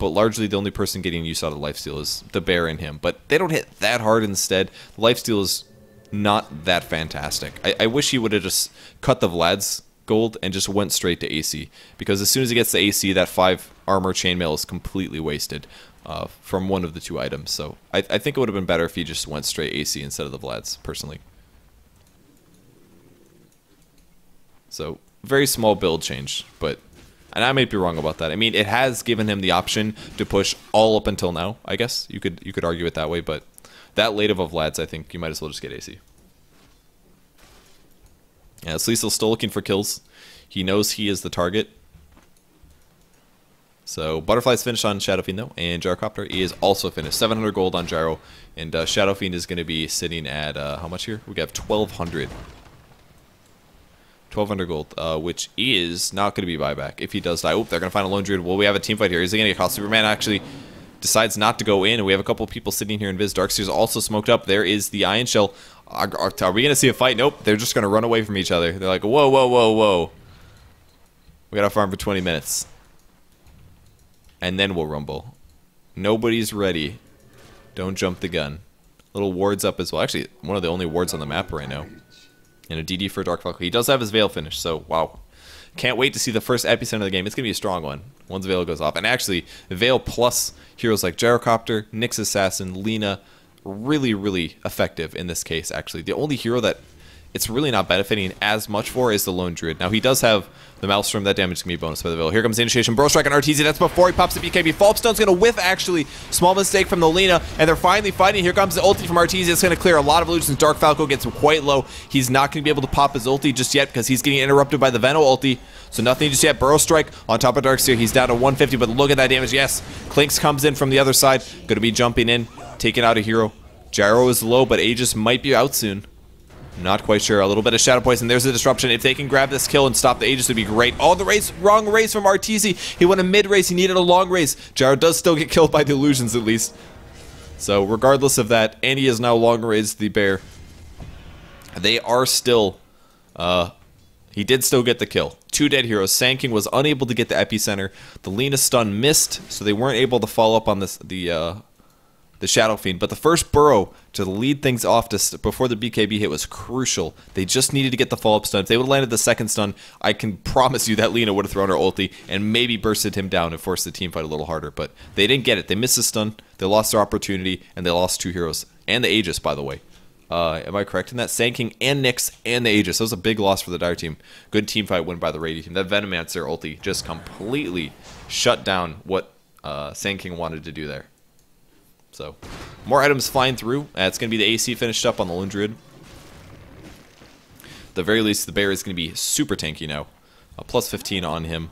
But largely the only person getting use out of lifesteal is the bear in him. But they don't hit that hard instead. Lifesteal is not that fantastic. I wish he would have just cut the Vlad's gold and just went straight to AC. Because as soon as he gets to AC, that 5 armor chainmail is completely wasted from one of the 2 items. So I think it would have been better if he just went straight AC instead of the Vlad's, personally. So very small build change, but... And I might be wrong about that. I mean, it has given him the option to push all up until now, I guess. You could argue it that way, but that late of Vlad's, I think you might as well just get AC. Yeah, Sleesel's still looking for kills. He knows he is the target. So, Butterfly's finished on Shadow Fiend, though, and Gyrocopter is also finished. 700 gold on Gyro, and Shadow Fiend is going to be sitting at, how much here? We have 1,200. 1,200 gold, which is not going to be buyback. If he does die, they're going to find a Lone Druid. Well, we have a team fight here. Is he going to get caught? Superman actually decides not to go in, and we have a couple people sitting here in Viz. Darkseer's also smoked up. There is the Iron Shell. Are we going to see a fight? Nope. They're just going to run away from each other. They're like, whoa, whoa, whoa, whoa. We got to farm for 20 minutes. And then we'll rumble. Nobody's ready. Don't jump the gun. Little wards up as well. Actually, one of the only wards on the map right now. And a DD for Dark Falco. He does have his Veil finished, so wow. Can't wait to see the first epicenter of the game. It's going to be a strong one once Veil goes off. And actually, Veil plus heroes like Gyrocopter, Nyx Assassin, Lina, really, really effective in this case, actually. The only hero that it's really not benefiting as much for is the Lone Druid. Now, he does have the Maelstrom. That damage can be a bonus by the Veil. Here comes the Initiation. Bro Strike on RTZ. That's before he pops the BKB. Falpstone's going to whiff, actually. Small mistake from the Lina, and they're finally fighting. Here comes the ulti from RTZ. It's going to clear a lot of illusions. Dark Falco gets quite low. He's not going to be able to pop his ulti just yet because he's getting interrupted by the Venom ulti. So nothing just yet. Burrow Strike on top of Darkseer. He's down to 150, but look at that damage. Yes, Clinks comes in from the other side. Going to be jumping in, taking out a hero. Gyro is low, but Aegis might be out soon. Not quite sure. A little bit of Shadow Poison. There's a disruption. If they can grab this kill and stop the Aegis, would be great. Oh, the race. Wrong race from RTZ. He went a mid-race. He needed a long race. Gyro does still get killed by the illusions, at least. So, regardless of that, and he has now long raised the bear. They are still... he did still get the kill. 2 dead heroes. Sand King was unable to get the epicenter. The Lina stun missed, so they weren't able to follow up on this the Shadow Fiend. But the first burrow to lead things off before the BKB hit was crucial. They just needed to get the follow-up stun. If they would have landed the second stun, I can promise you that Lina would have thrown her ulti and maybe bursted him down and forced the team fight a little harder. But they didn't get it. They missed the stun. They lost their opportunity, and they lost 2 heroes. And the Aegis, by the way. Am I correct in that? Sand King and Nyx and the Aegis. That was a big loss for the Dire team. Good team fight win by the Radiant team. That Venomancer ulti just completely shut down what Sand King wanted to do there. So, more items flying through. It's going to be the AC finished up on the Lone Druid. At the very least, the bear is going to be super tanky now. Plus 15 on him.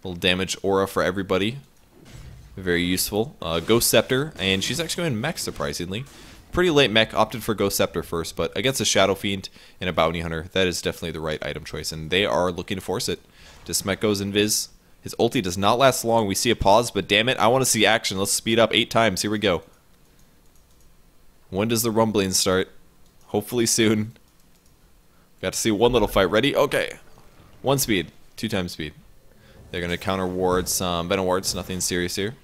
Little damage aura for everybody. Very useful. Ghost Scepter, and she's actually going mech, surprisingly. Pretty late mech, opted for Ghost Scepter first, but against a Shadow Fiend and a Bounty Hunter, that is definitely the right item choice, and they are looking to force it. Dismech goes invis. His ulti does not last long. We see a pause, but damn it, I want to see action. Let's speed up 8 times. Here we go. When does the rumbling start? Hopefully soon. Got to see one little fight. Ready? Okay. 1 speed. 2 times speed. They're going to counter ward some Venom wards. Nothing serious here.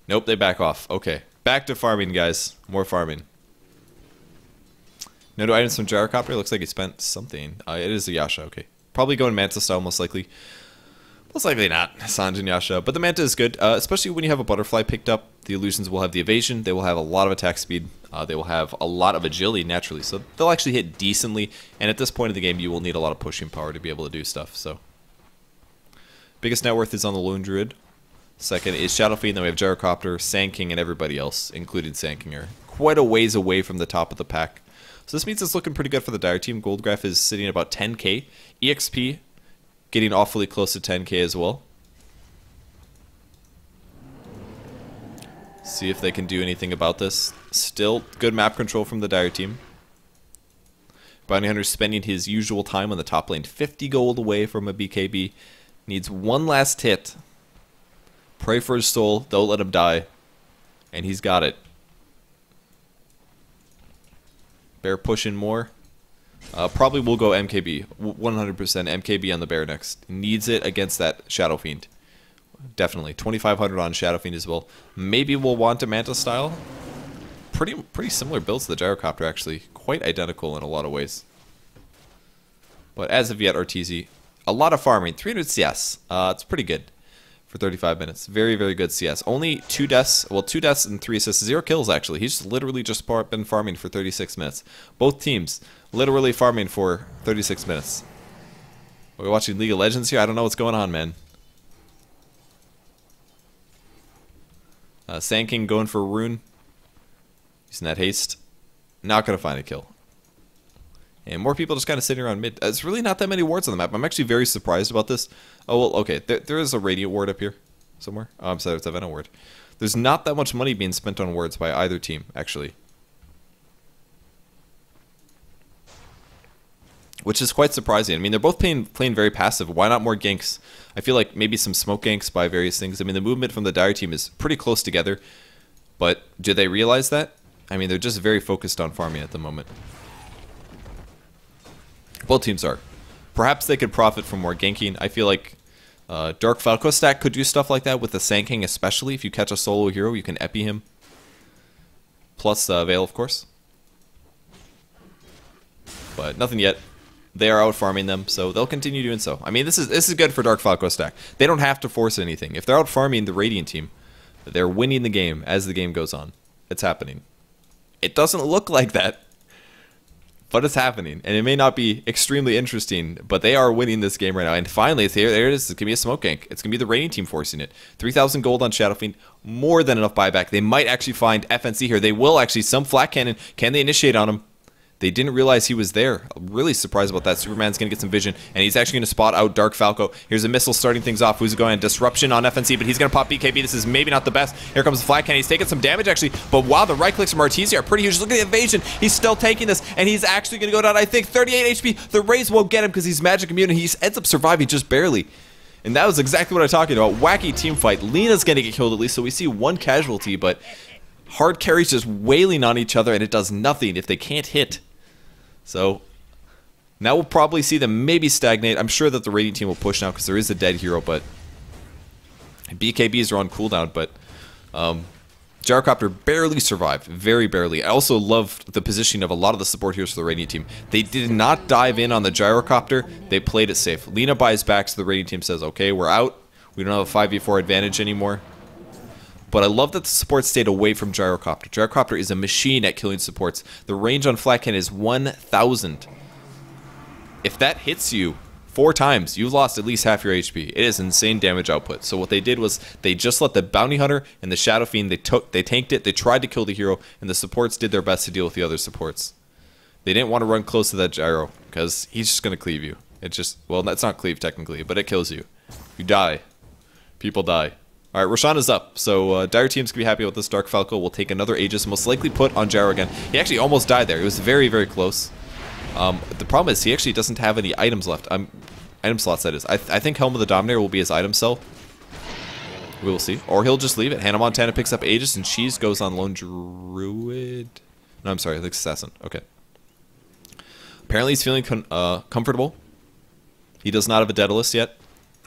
Nope, they back off. Okay. Back to farming, guys. More farming. No new items from Gyrocopter. Looks like he spent something. It is a Yasha. Okay. Probably going Manta style, most likely. Most likely not. Sanjin Yasha. But the Manta is good, especially when you have a Butterfly picked up. The illusions will have the evasion. They will have a lot of attack speed. They will have a lot of agility, naturally. So they'll actually hit decently. And at this point in the game, you will need a lot of pushing power to be able to do stuff. So, biggest net worth is on the Lone Druid. Second is Shadow Fiend. Then we have Gyrocopter, Sand King, and everybody else, including Sand King, are quite a ways away from the top of the pack. So this means it's looking pretty good for the Dire team. Goldgraph is sitting at about 10k. EXP getting awfully close to 10k as well. See if they can do anything about this. Still good map control from the Dire team. Bounty Hunter spending his usual time on the top lane. 50 gold away from a BKB. Needs one last hit. Pray for his soul. Don't let him die. And he's got it. Bear pushing more. Probably will go MKB. 100% MKB on the Bear next. Needs it against that Shadow Fiend. Definitely. 2,500 on Shadow Fiend as well. Maybe we'll want a Manta style. Pretty similar builds to the Gyrocopter, actually. Quite identical in a lot of ways. But as of yet, RTZ, a lot of farming. 300 CS. It's pretty good for 35 minutes. Very, very good CS. Only 2 deaths. Well, 2 deaths and 3 assists. 0 kills, actually. He's literally just been farming for 36 minutes. Both teams literally farming for 36 minutes. Are we watching League of Legends here? I don't know what's going on, man. Sand King going for a rune. Using that haste. Not going to find a kill. And more people just kind of sitting around mid. It's really not that many wards on the map. I'm actually very surprised about this. Oh, well, okay. There is a Radiant ward up here somewhere. Oh, I'm sorry. It's a Venom ward. There's not that much money being spent on wards by either team, actually. Which is quite surprising. I mean, they're both playing very passive. Why not more ganks? I feel like maybe some smoke ganks by various things. I mean, the movement from the Dire team is pretty close together. But do they realize that? I mean, they're just very focused on farming at the moment. Both teams are. Perhaps they could profit from more ganking. I feel like Dark Falco stack could do stuff like that with the Sand King, especially. If you catch a solo hero, you can epi him. Plus Veil, of course. But nothing yet. They are out farming them, so they'll continue doing so. I mean, this is good for Dark Falco stack. They don't have to force anything. If they're out farming the Radiant team, they're winning the game as the game goes on. it's happening. It doesn't look like that, but it's happening. And it may not be extremely interesting, but they are winning this game right now. And finally, there it is. It's going to be a smoke gank. It's going to be the Radiant team forcing it. 3,000 gold on Shadow Fiend. More than enough buyback. They might actually find FNC here. They will actually. Some flat cannon. Can they initiate on him? They didn't realize he was there. I'm really surprised about that. Superman's going to get some vision, and he's actually going to spot out Dark Falco. Here's a missile starting things off. Who's going? Disruption on FNC, but he's going to pop BKB. This is maybe not the best. Here comes the flat cannon. He's taking some damage, actually, but wow, the right clicks from Artesia are pretty huge. Look at the evasion. He's still taking this, and he's actually going to go down, I think, 38 HP. The Raze won't get him because he's magic immune, and he ends up surviving just barely. And that was exactly what I'm talking about. Wacky team fight. Lena's going to get killed at least, so we see one casualty, but hard carries just wailing on each other, and it does nothing if they can't hit. So now we'll probably see them maybe stagnate. I'm sure that the Radiant team will push now because there is a dead hero, but BKBs are on cooldown, but Gyrocopter barely survived, very barely. I also loved the positioning of a lot of the support heroes for the Radiant team. They did not dive in on the Gyrocopter. They played it safe. Lena buys back, so the Radiant team says, okay, we're out. We don't have a 5v4 advantage anymore. But I love that the support stayed away from Gyrocopter. Gyrocopter is a machine at killing supports. The range on Flat Cannon is 1,000. If that hits you 4 times, you've lost at least half your HP. It is insane damage output. So what they did was they just let the Bounty Hunter and the Shadow Fiend, they tanked it, they tried to kill the hero, and the supports did their best to deal with the other supports. They didn't want to run close to that Gyro, because he's just going to cleave you. It just, well, that's not cleave technically, but it kills you. You die. People die. Alright, Roshan is up, so Dire Team's gonna be happy with this. Dark Falco will take another Aegis, most likely put on Gyro again. He actually almost died there. It was very, very close. The problem is he actually doesn't have any items left. Item slots, that is. I think Helm of the Dominator will be his item cell. We will see. Or he'll just leave it. Hannah Montana picks up Aegis, and Cheese goes on Lone Druid. No, I'm sorry, the Assassin. Okay. Apparently he's feeling comfortable. He does not have a Daedalus yet.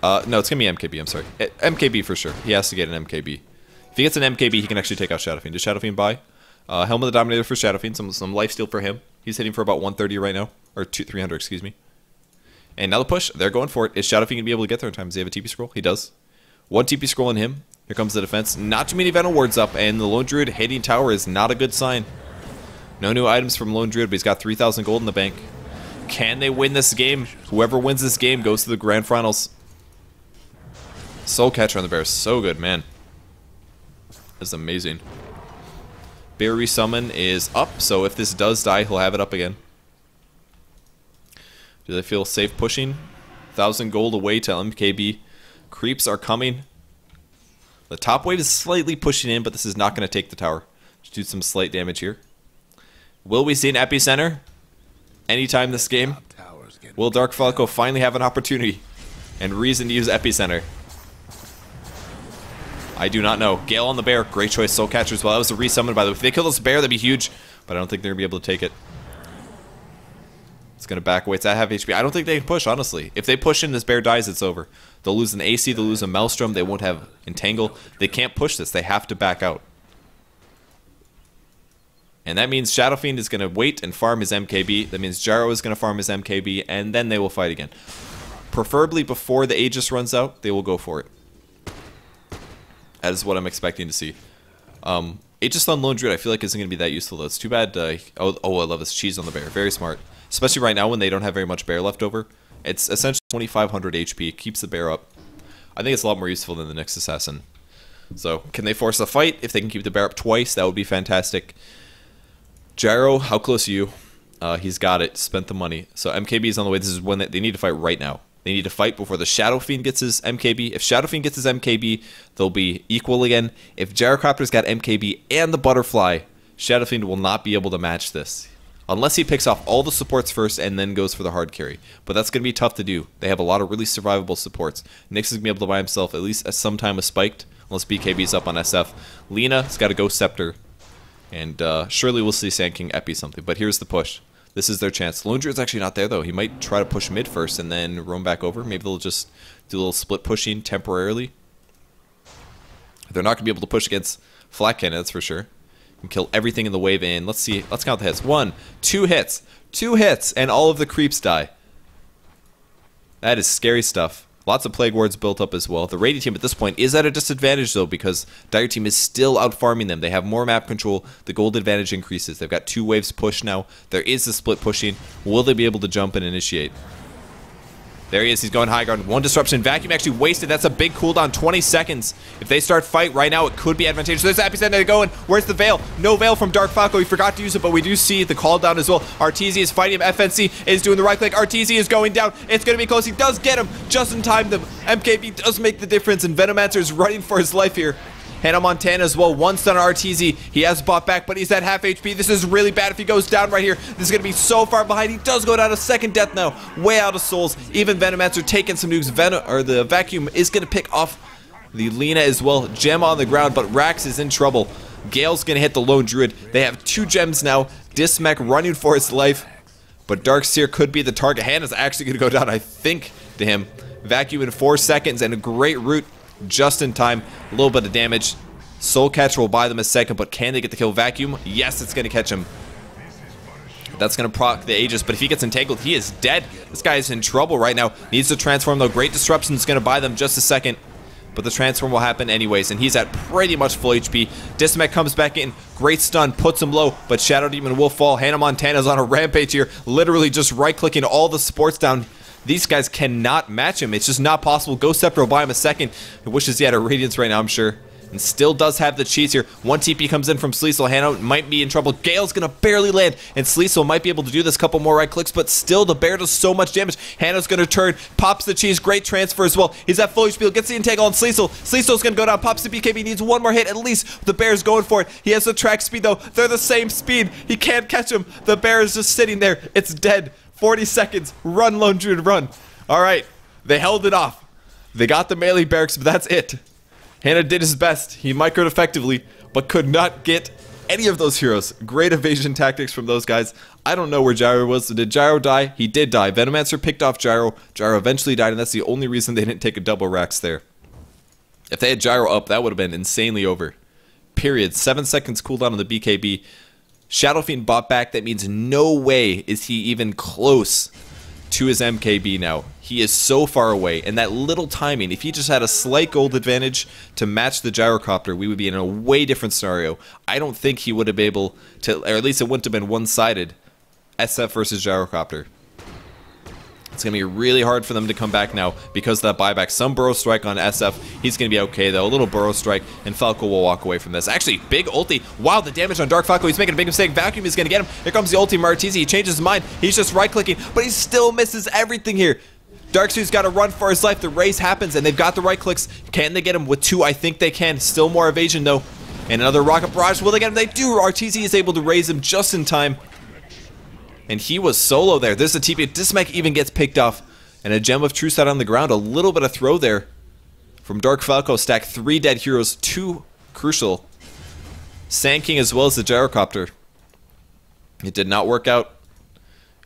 No, it's going to be MKB, I'm sorry. MKB for sure. He has to get an MKB. If he gets an MKB, he can actually take out Shadow Fiend. Does Shadow Fiend buy? Helm of the Dominator for Shadow Fiend. Some lifesteal for him. He's hitting for about 130 right now. Or 300, excuse me. And now the push. They're going for it. Is Shadow Fiend going to be able to get there in time? Does he have a TP scroll? He does. 1 TP scroll in him. Here comes the defense. Not too many Venom Wards up. And the Lone Druid hitting tower is not a good sign. No new items from Lone Druid, but he's got 3,000 gold in the bank. Can they win this game? Whoever wins this game goes to the Grand Finals. Soul Catcher on the bear, so good, man. This is amazing. Bear Resummon is up, so if this does die, he'll have it up again. Do they feel safe pushing? 1,000 gold away to MKB. Creeps are coming. The top wave is slightly pushing in, but this is not going to take the tower. Just do some slight damage here. Will we see an epicenter anytime this game? Will Dark Falco finally have an opportunity and reason to use epicenter? I do not know. Gale on the bear. Great choice. Soul Catcher as well. That was a resummon, by the way. If they kill this bear, that'd be huge. But I don't think they're going to be able to take it. It's going to back away. It's at half HP. I don't think they can push, honestly. If they push in, this bear dies, it's over. They'll lose an AC. They'll lose a Maelstrom. They won't have Entangle. They can't push this. They have to back out. And that means Shadow Fiend is going to wait and farm his MKB. That means Gyro is going to farm his MKB. And then they will fight again. Preferably before the Aegis runs out, they will go for it. That is what I'm expecting to see. Aegis on Lone Druid I feel like isn't going to be that useful though. It's too bad. Oh, I love this cheese on the bear. Very smart. Especially right now when they don't have very much bear left over. It's essentially 2,500 HP. Keeps the bear up. I think it's a lot more useful than the next Assassin. So, can they force a fight? If they can keep the bear up twice, that would be fantastic. Gyro, how close are you? He's got it. Spent the money. So MKB is on the way. This is when they need to fight right now. They need to fight before the Shadow Fiend gets his MKB. If Shadow Fiend gets his MKB, they'll be equal again. If Gyrocopter's got MKB and the Butterfly, Shadow Fiend will not be able to match this. Unless he picks off all the supports first and then goes for the hard carry. But that's going to be tough to do. They have a lot of really survivable supports. Nyx is going to be able to buy himself at least some time with Spiked, unless BKB's up on SF. Lena's got a Ghost Scepter. And surely we'll see Sand King Epi something. But here's the push. This is their chance. Lone Druid's actually not there, though. He might try to push mid first and then roam back over. Maybe they'll just do a little split pushing temporarily. They're not going to be able to push against Flat Cannon, that's for sure. Can kill everything in the wave in. Let's see. Let's count the hits. 1, 2 hits. 2 hits, and all of the creeps die. That is scary stuff. Lots of Plague Wards built up as well. The Radiant team at this point is at a disadvantage, though, because Dire team is still out-farming them. They have more map control. The gold advantage increases. They've got 2 waves push now. There is the split pushing. Will they be able to jump and initiate? There he is. He's going high ground. 1 disruption. Vacuum actually wasted. That's a big cooldown. 20 seconds. If they start fight right now, it could be advantageous. There's Epicenter going. Where's the Veil? No Veil from Dark Falco. He forgot to use it, but we do see the call down as well. Arteezy is fighting him. FNC is doing the right click. Arteezy is going down. It's going to be close. He does get him just in time. The MKB does make the difference, and Venomancer is running for his life here. Hannah Montana as well. 1 stun on Arteezy. He has bought back, but he's at half HP. This is really bad if he goes down right here. This is going to be so far behind. He does go down to second death now. Way out of souls. Even Venomancer taking some nukes. The Vacuum is going to pick off the Lina as well. Gem on the ground, but Rax is in trouble. Gale's going to hit the Lone Druid. They have 2 gems now. Dismech running for his life, but Darkseer could be the target. Hannah's actually going to go down, I think, to him. Vacuum in 4 seconds, and a great root just in time. A little bit of damage. Soul Catcher will buy them a second, but can they get the kill? Vacuum? Yes, it's going to catch him. That's going to proc the Aegis, but if he gets entangled, he is dead. This guy is in trouble right now. Needs to transform, though. Great Disruption is going to buy them just a second, but the transform will happen anyways, and he's at pretty much full HP. Dismech comes back in. Great stun, puts him low, but Shadow Demon will fall. Hannah Montana's on a rampage here, literally just right-clicking all the supports down. These guys cannot match him. It's just not possible. Ghost Scepter will buy him a second. He wishes he had a Radiance right now, I'm sure. And still does have the cheese here. 1 TP comes in from Sleesel. Hannah might be in trouble. Gale's going to barely land, and Sleesel might be able to do this. Couple more right clicks, but still the bear does so much damage. Hannah's going to turn, pops the cheese. Great transfer as well. He's at full HP, gets the entangle on Sleesel. Sleesel's going to go down, pops the BKB, needs 1 more hit at least. The bear's going for it. He has the track speed, though. They're the same speed. He can't catch him. The bear is just sitting there. It's dead. 40 seconds. Run, Lone Druid, run. All right. They held it off. They got the melee barracks, but that's it. Hannah did his best. He microed effectively, but could not get any of those heroes. Great evasion tactics from those guys. I don't know where Gyro was. Did Gyro die? He did die. Venomancer picked off Gyro. Gyro eventually died, and that's the only reason they didn't take a double Rax there. If they had Gyro up, that would have been insanely over. Period. 7 seconds cooldown on the BKB. Shadow Fiend bought back. That means no way is he even close to his MKB now. He is so far away, and that little timing, if he just had a slight gold advantage to match the Gyrocopter, we would be in a way different scenario. I don't think he would have been able to, or at least it wouldn't have been one-sided, SF versus Gyrocopter. It's going to be really hard for them to come back now because of that buyback. Some Burrow Strike on SF. He's going to be okay, though. A little Burrow Strike, and Falco will walk away from this. Actually, big ulti. Wow, the damage on Dark Falco. He's making a big mistake. Vacuum is going to get him. Here comes the ulti from Arteezy. He changes his mind. He's just right-clicking, but he still misses everything here. Darkseer's got to run for his life. The race happens, and they've got the right clicks. Can they get him with 2? I think they can. Still more evasion, though. And another Rocket Barrage. Will they get him? They do. Arteezy is able to raise him just in time. And he was solo there. There's a TP. Dismech even gets picked off. And a Gem of Truth out on the ground. A little bit of throw there from Dark Falco. Stack 3 dead heroes. 2 crucial. Sand King as well as the Gyrocopter. It did not work out.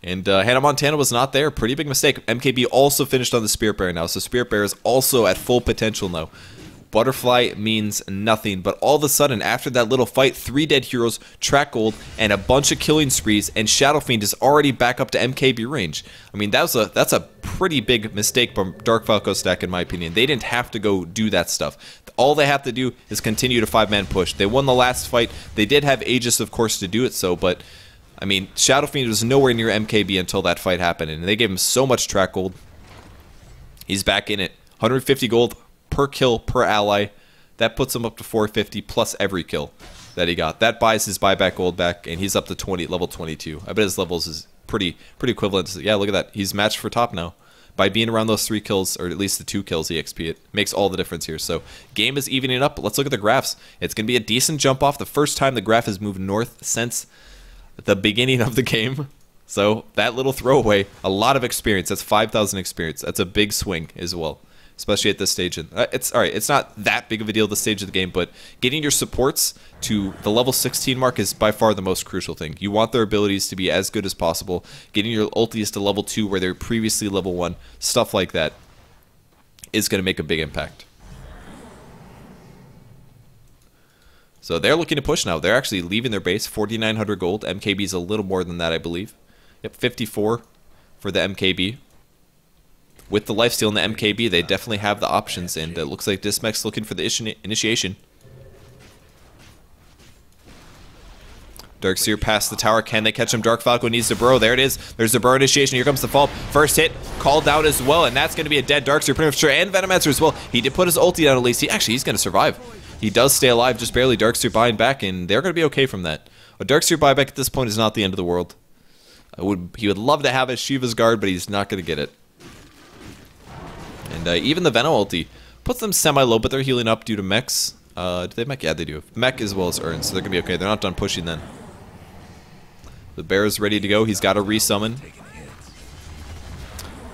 And Hannah Montana was not there. Pretty big mistake. MKB also finished on the Spirit Bear now. So Spirit Bear is also at full potential now. Butterfly means nothing, but all of a sudden, after that little fight, 3 dead heroes, track gold, and a bunch of killing sprees, and Shadow Fiend is already back up to MKB range. I mean, that's a pretty big mistake from Dark Falco stack, in my opinion. They didn't have to go do that stuff. All they have to do is continue to 5-man push. They won the last fight. They did have Aegis, of course, to do it so, but I mean, Shadow Fiend was nowhere near MKB until that fight happened, and they gave him so much track gold. He's back in it. 150 gold per kill per ally. That puts him up to 450 plus every kill that he got. That buys his buyback gold back, and he's up to level 22. I bet his levels is pretty equivalent. Yeah, look at that. He's matched for top now. By being around those 3 kills, or at least the 2 kills EXP, it makes all the difference here. So, game is evening up. Let's look at the graphs. It's going to be a decent jump off. The first time the graph has moved north since the beginning of the game. So, that little throwaway, a lot of experience. That's 5,000 experience. That's a big swing as well, especially at this stage. It's all right. It's not that big of a deal at this stage of the game, but getting your supports to the level 16 mark is by far the most crucial thing. You want their abilities to be as good as possible. Getting your ultis to level 2 where they're previously level 1, stuff like that, is going to make a big impact. So they're looking to push now. They're actually leaving their base. 4,900 gold. MKB is a little more than that, I believe. Yep, 54 for the MKB. with the lifesteal and the MKB, they definitely have the options, and it looks like Dismech's looking for the initiation. Darkseer past the tower. Can they catch him? Dark Falco needs to burrow. There it is. There's the burrow initiation. Here comes the fall. First hit called down as well, and that's going to be a dead Darkseer pretty much sure. And Venomancer as well. He did put his ulti down at least. He's going to survive. He does stay alive just barely. Darkseer buying back, and they're going to be okay from that. A Darkseer buyback at this point is not the end of the world. He would love to have his Shiva's guard, but he's not going to get it. And even the Venom ulti puts them semi-low, but they're healing up due to mechs. Do they mech? Yeah, they do. Mech as well as Urn, so they're going to be okay. They're not done pushing then. The bear is ready to go. He's got to resummon.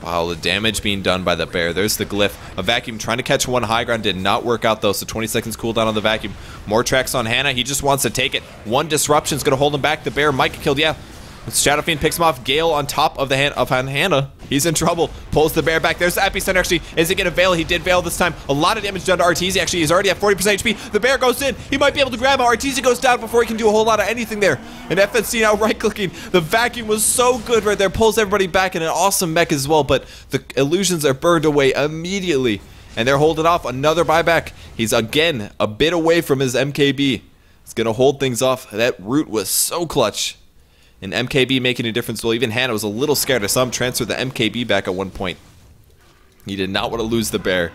Wow, the damage being done by the bear. There's the glyph. A vacuum trying to catch one high ground. Did not work out, though, so 20 seconds cooldown on the vacuum. More tracks on Hannah. He just wants to take it. One disruption is going to hold him back. The bear might get killed. Yeah. Shadow Fiend picks him off. Gale on top of the Hannah. He's in trouble. Pulls the bear back. There's the epicenter. Actually, is he going to veil? He did veil this time. A lot of damage done to Arteezy. Actually, he's already at 40% HP. The bear goes in. He might be able to grab him. Arteezy goes down before he can do a whole lot of anything there. And FNC now right-clicking. The vacuum was so good right there. Pulls everybody back in an awesome mech as well. But the illusions are burned away immediately. And they're holding off another buyback. He's again a bit away from his MKB. He's going to hold things off. That root was so clutch. And MKB making a difference. Well, even Hannah was a little scared. I saw him transfer the MKB back at one point. He did not want to lose the bear.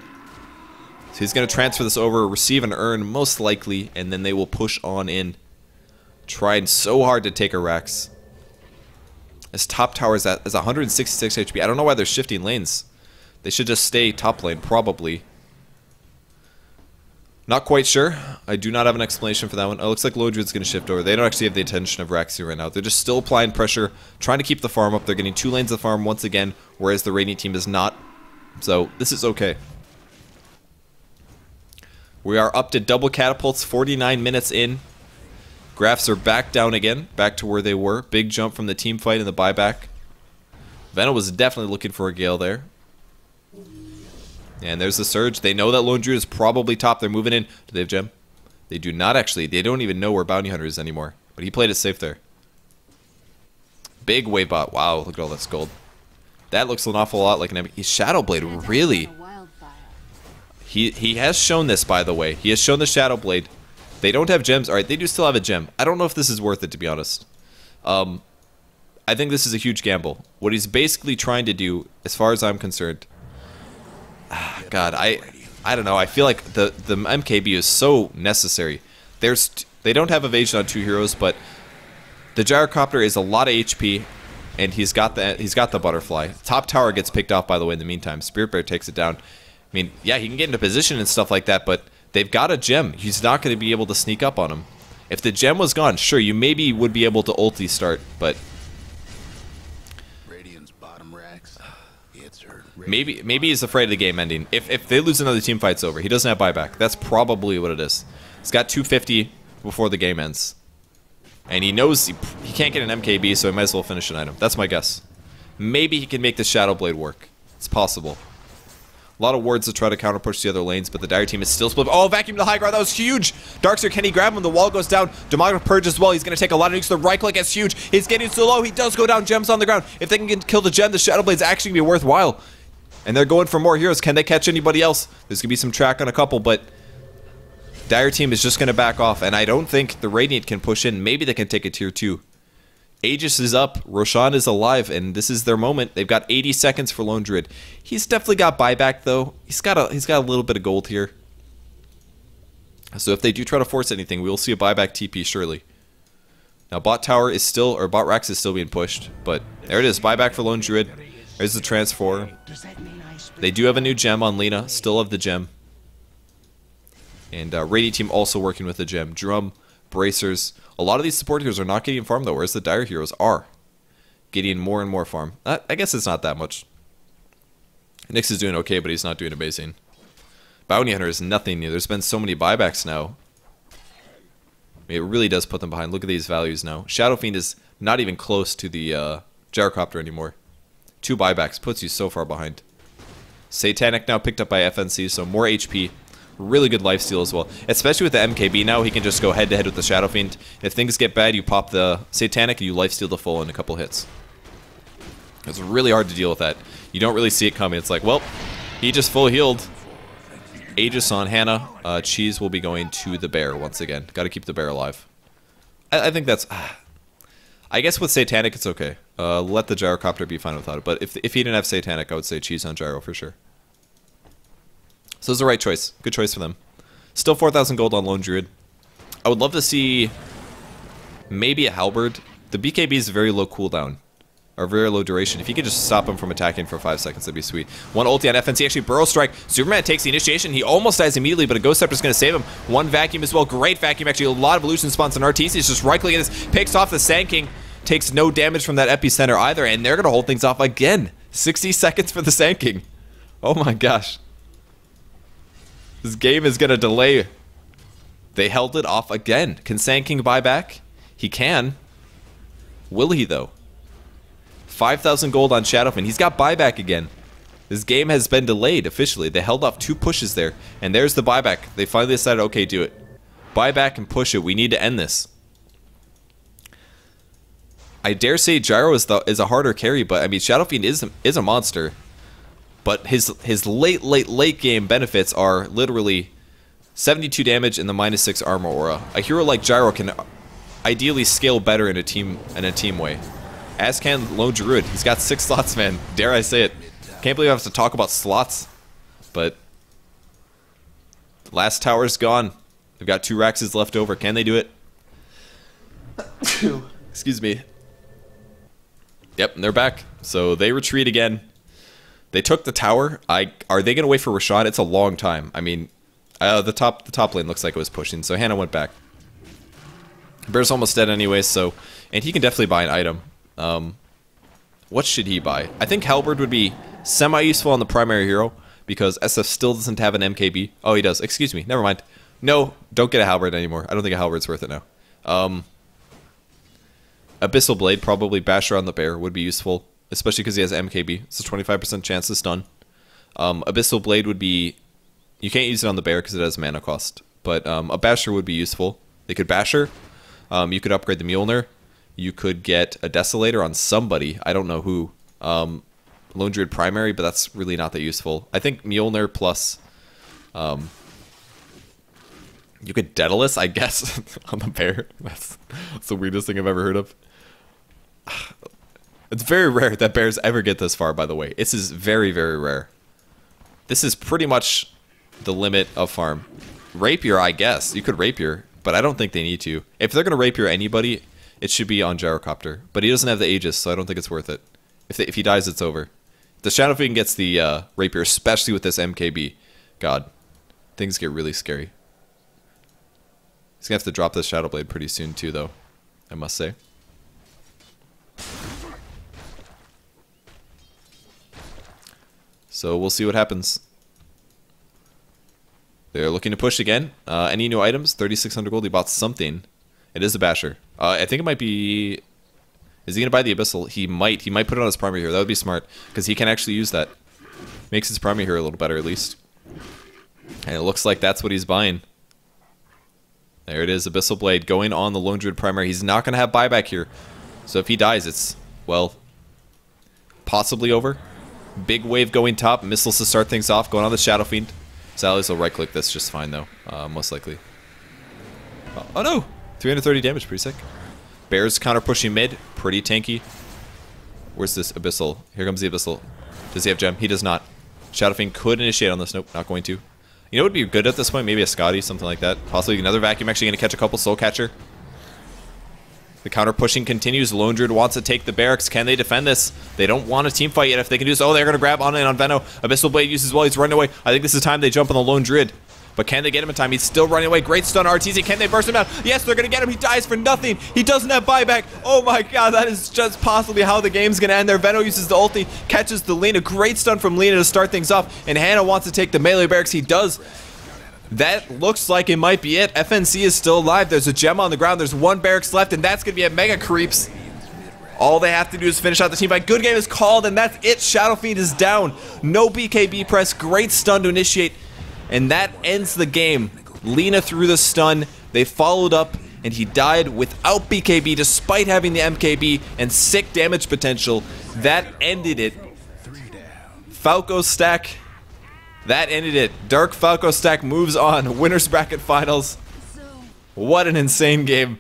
So he's going to transfer this over, receive an Urn most likely, and then they will push on in. Trying so hard to take a Rax. His top tower is 166 HP. I don't know why they're shifting lanes. They should just stay top lane, probably. Not quite sure. I do not have an explanation for that one. It looks like Lodred's going to shift over. They don't actually have the attention of Raxi right now. They're just still applying pressure, trying to keep the farm up. They're getting 2 lanes of farm once again, whereas the Radiant team is not. So this is okay. We are up to double catapults, 49 minutes in. Graphs are back down again, back to where they were. Big jump from the team fight and the buyback. Venom was definitely looking for a Gale there. And there's the surge. They know that Lone Druid is probably top. They're moving in. Do they have gem? They do not actually. They don't even know where Bounty Hunter is anymore. But he played it safe there. Big wave bot. Wow, look at all that gold. That looks an awful lot like an... He's Shadow Blade, really? He has shown this, by the way. He has shown the Shadow Blade. They don't have gems. Alright, they do still have a gem. I don't know if this is worth it, to be honest. I think this is a huge gamble. What he's basically trying to do, as far as I'm concerned... God, I don't know. I feel like the MKB is so necessary. They don't have evasion on 2 heroes, but the gyrocopter is a lot of HP, and he's got the butterfly. Top tower gets picked off, by the way. In the meantime, Spirit Bear takes it down. I mean, yeah, he can get into position and stuff like that, but they've got a gem. He's not going to be able to sneak up on him. If the gem was gone, sure, you maybe would be able to ulti start, but maybe he's afraid of the game ending. If they lose another team fight's over. He doesn't have buyback. That's probably what it is. He's got 250 before the game ends. And he knows he can't get an MKB, so he might as well finish an item. That's my guess. Maybe he can make the Shadow Blade work. It's possible. A lot of wards to try to counter push the other lanes, but the Dire team is still split. Oh, vacuum to high ground. That was huge. Darkseer, can he grab him? The wall goes down. Demonic Purge as well. He's going to take a lot of nukes. The right click is huge. He's getting so low. He does go down. Gems on the ground. If they can kill the gem, the Shadow Blade's actually going to be worthwhile. And they're going for more heroes. Can they catch anybody else? There's going to be some track on a couple, but Dire team is just going to back off. And I don't think the Radiant can push in. Maybe they can take a tier 2. Aegis is up, Roshan is alive, and this is their moment. They've got 80 seconds for Lone Druid. He's definitely got buyback though. He's got a little bit of gold here. So if they do try to force anything, we will see a buyback TP surely. Now bot tower is still, or bot Rax is still being pushed, but there it is, buyback for Lone Druid. There's the transfer. They do have a new gem on Lena, still have the gem. And Radiant team also working with the gem. Drum, bracers. A lot of these support heroes are not getting farm though, whereas the Dire heroes are getting more and more farm. I guess it's not that much. Nyx is doing okay, but he's not doing amazing. Bounty Hunter is nothing new. There's been so many buybacks now. I mean, it really does put them behind. Look at these values now. Shadow Fiend is not even close to the gyrocopter anymore. 2 buybacks puts you so far behind. Satanic now picked up by FNC, so more HP. Really good lifesteal as well. Especially with the MKB now, he can just go head to head with the Shadow Fiend. If things get bad, you pop the Satanic and you lifesteal the full in a couple hits. It's really hard to deal with that. You don't really see it coming. It's like, well, he just full healed. Aegis on Hannah. Cheese will be going to the bear once again. Got to keep the bear alive. I think that's... I guess with Satanic, it's okay. Let the Gyrocopter be fine without it. But if he didn't have Satanic, I would say Cheese on Gyro for sure. So it's the right choice. Good choice for them. Still 4,000 gold on Lone Druid. I would love to see maybe a Halberd. The BKB is very low cooldown. Or very low duration. If you could just stop him from attacking for 5 seconds, that'd be sweet. One ulti on FNC, actually Burrow Strike. Superman takes the initiation. He almost dies immediately, but a Ghost Scepter's going to save him. One Vacuum as well. Great Vacuum, actually. A lot of illusion spawns on RTC. He's just right-clicking this. Picks off the Sand King. Takes no damage from that Epicenter either, and they're going to hold things off again. 60 seconds for the Sand King. Oh my gosh. This game is going to delay. They held it off again. Can Sand King buy back? He can. Will he, though? 5,000 gold on Shadowfin. He's got buyback again. This game has been delayed officially. They held off 2 pushes there, and there's the buyback. They finally decided, okay, do it. Buyback and push it. We need to end this. I dare say Gyro is a harder carry, but I mean Shadowfiend is a monster. But his late game benefits are literally 72 damage and the -6 armor aura. A hero like Gyro can ideally scale better in a team way. As can Lone Druid. He's got 6 slots, man. Dare I say it. Can't believe I have to talk about slots. But last tower's gone. They've got 2 Raxes left over. Can they do it? Excuse me. Yep, they're back. So they retreat again. They took the tower. Are they going to wait for Rashad? It's a long time. I mean, the top lane looks like it was pushing, so Hannah went back. Bear's almost dead anyway, so... And he can definitely buy an item. What should he buy? I think Halberd would be semi-useful on the primary hero, because SF still doesn't have an MKB. Oh, he does. Excuse me. Never mind. No, don't get a Halberd anymore. I don't think a Halberd's worth it now. Abyssal Blade, probably Basher on the bear, would be useful, especially because he has MKB. It's a 25% chance to stun. Abyssal Blade would be... You can't use it on the bear because it has mana cost, but a Basher would be useful. They could Basher. You could upgrade the Mjolnir. You could get a Desolator on somebody. I don't know who. Lone Druid primary, but that's really not that useful. I think Mjolnir plus... you could Daedalus, I guess, on the bear. That's the weirdest thing I've ever heard of. It's very rare that bears ever get this far, by the way. This is very, very rare. This is pretty much the limit of farm. Rapier, I guess. You could Rapier, but I don't think they need to. If they're going to Rapier anybody, it should be on Gyrocopter. But he doesn't have the Aegis, so I don't think it's worth it. If he dies, it's over. The Shadowfiend gets the Rapier, especially with this MKB. God, things get really scary. He's going to have to drop this Shadow Blade pretty soon too, though, I must say. So we'll see what happens. They're looking to push again. Any new items? 3,600 gold. He bought something. It is a Basher. I think it might be... Is he going to buy the Abyssal? He might. He might put it on his primary hero. That would be smart, because he can actually use that. Makes his primary hero a little better, at least. And it looks like that's what he's buying. There it is, Abyssal Blade going on the Lone Druid primary. He's not going to have buyback here. So if he dies, it's, well, possibly over. Big wave going top. Missiles to start things off. Going on the Shadowfiend. Sally's will right-click this just fine, though. Most likely. Oh, no! 330 damage. Pretty sick. Bears counter-pushing mid. Pretty tanky. Where's this Abyssal? Here comes the Abyssal. Does he have gem? He does not. Shadowfiend could initiate on this. Nope, not going to. You know what would be good at this point? Maybe a Scotty, something like that. Possibly another Vacuum. Actually going to catch a couple Soul Catcher. The counter pushing continues. Lone Druid wants to take the barracks. Can they defend this? They don't want a team fight yet. If they can do this, oh, they're going to grab on in on Venno. Abyssal Blade uses well. He's running away. I think this is time they jump on the Lone Druid. But can they get him in time? He's still running away. Great stun RTZ. Can they burst him out? Yes, they're going to get him. He dies for nothing. He doesn't have buyback. Oh my god, that is just possibly how the game's going to end there. Venno uses the ulti, catches the Lina. Great stun from Lina to start things off. And Hannah wants to take the melee barracks. He does. That looks like it might be it. FNC is still alive. There's a gem on the ground. There's 1 barracks left, and that's going to be a Mega Creeps. All they have to do is finish out the team fight. Good game is called, and that's it. Shadowfiend is down. No BKB press. Great stun to initiate. And that ends the game. Lina threw the stun. They followed up, and he died without BKB despite having the MKB and sick damage potential. That ended it. Falco Stack. That ended it. Dark Falco Stack moves on. Winners bracket finals. What an insane game.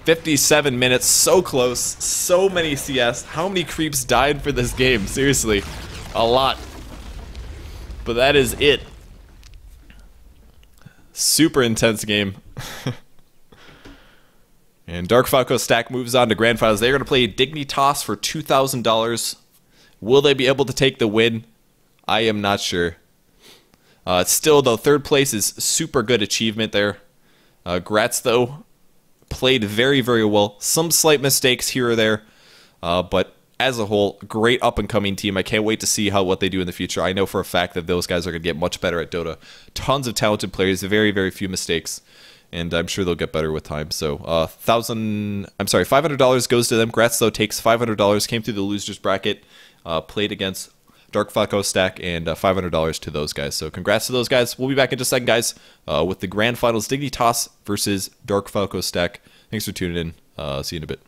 57 minutes. So close. So many CS. How many creeps died for this game? Seriously. A lot. But that is it. Super intense game. And Dark Falco Stack moves on to Grand Finals. They're going to play Dignitas for $2,000. Will they be able to take the win? I am not sure. Still, though, third place is super good achievement there. Grats.Tho played very, very well. Some slight mistakes here or there. But as a whole, great up-and-coming team. I can't wait to see what they do in the future. I know for a fact that those guys are going to get much better at Dota. Tons of talented players, very, very few mistakes. And I'm sure they'll get better with time. So, $500 goes to them. Grats.Tho takes $500, came through the losers bracket, played against Dark Falco Stack, and $500 to those guys. So, congrats to those guys. We'll be back in just a second, guys, with the grand finals, Dignitas versus Dark Falco Stack. Thanks for tuning in. See you in a bit.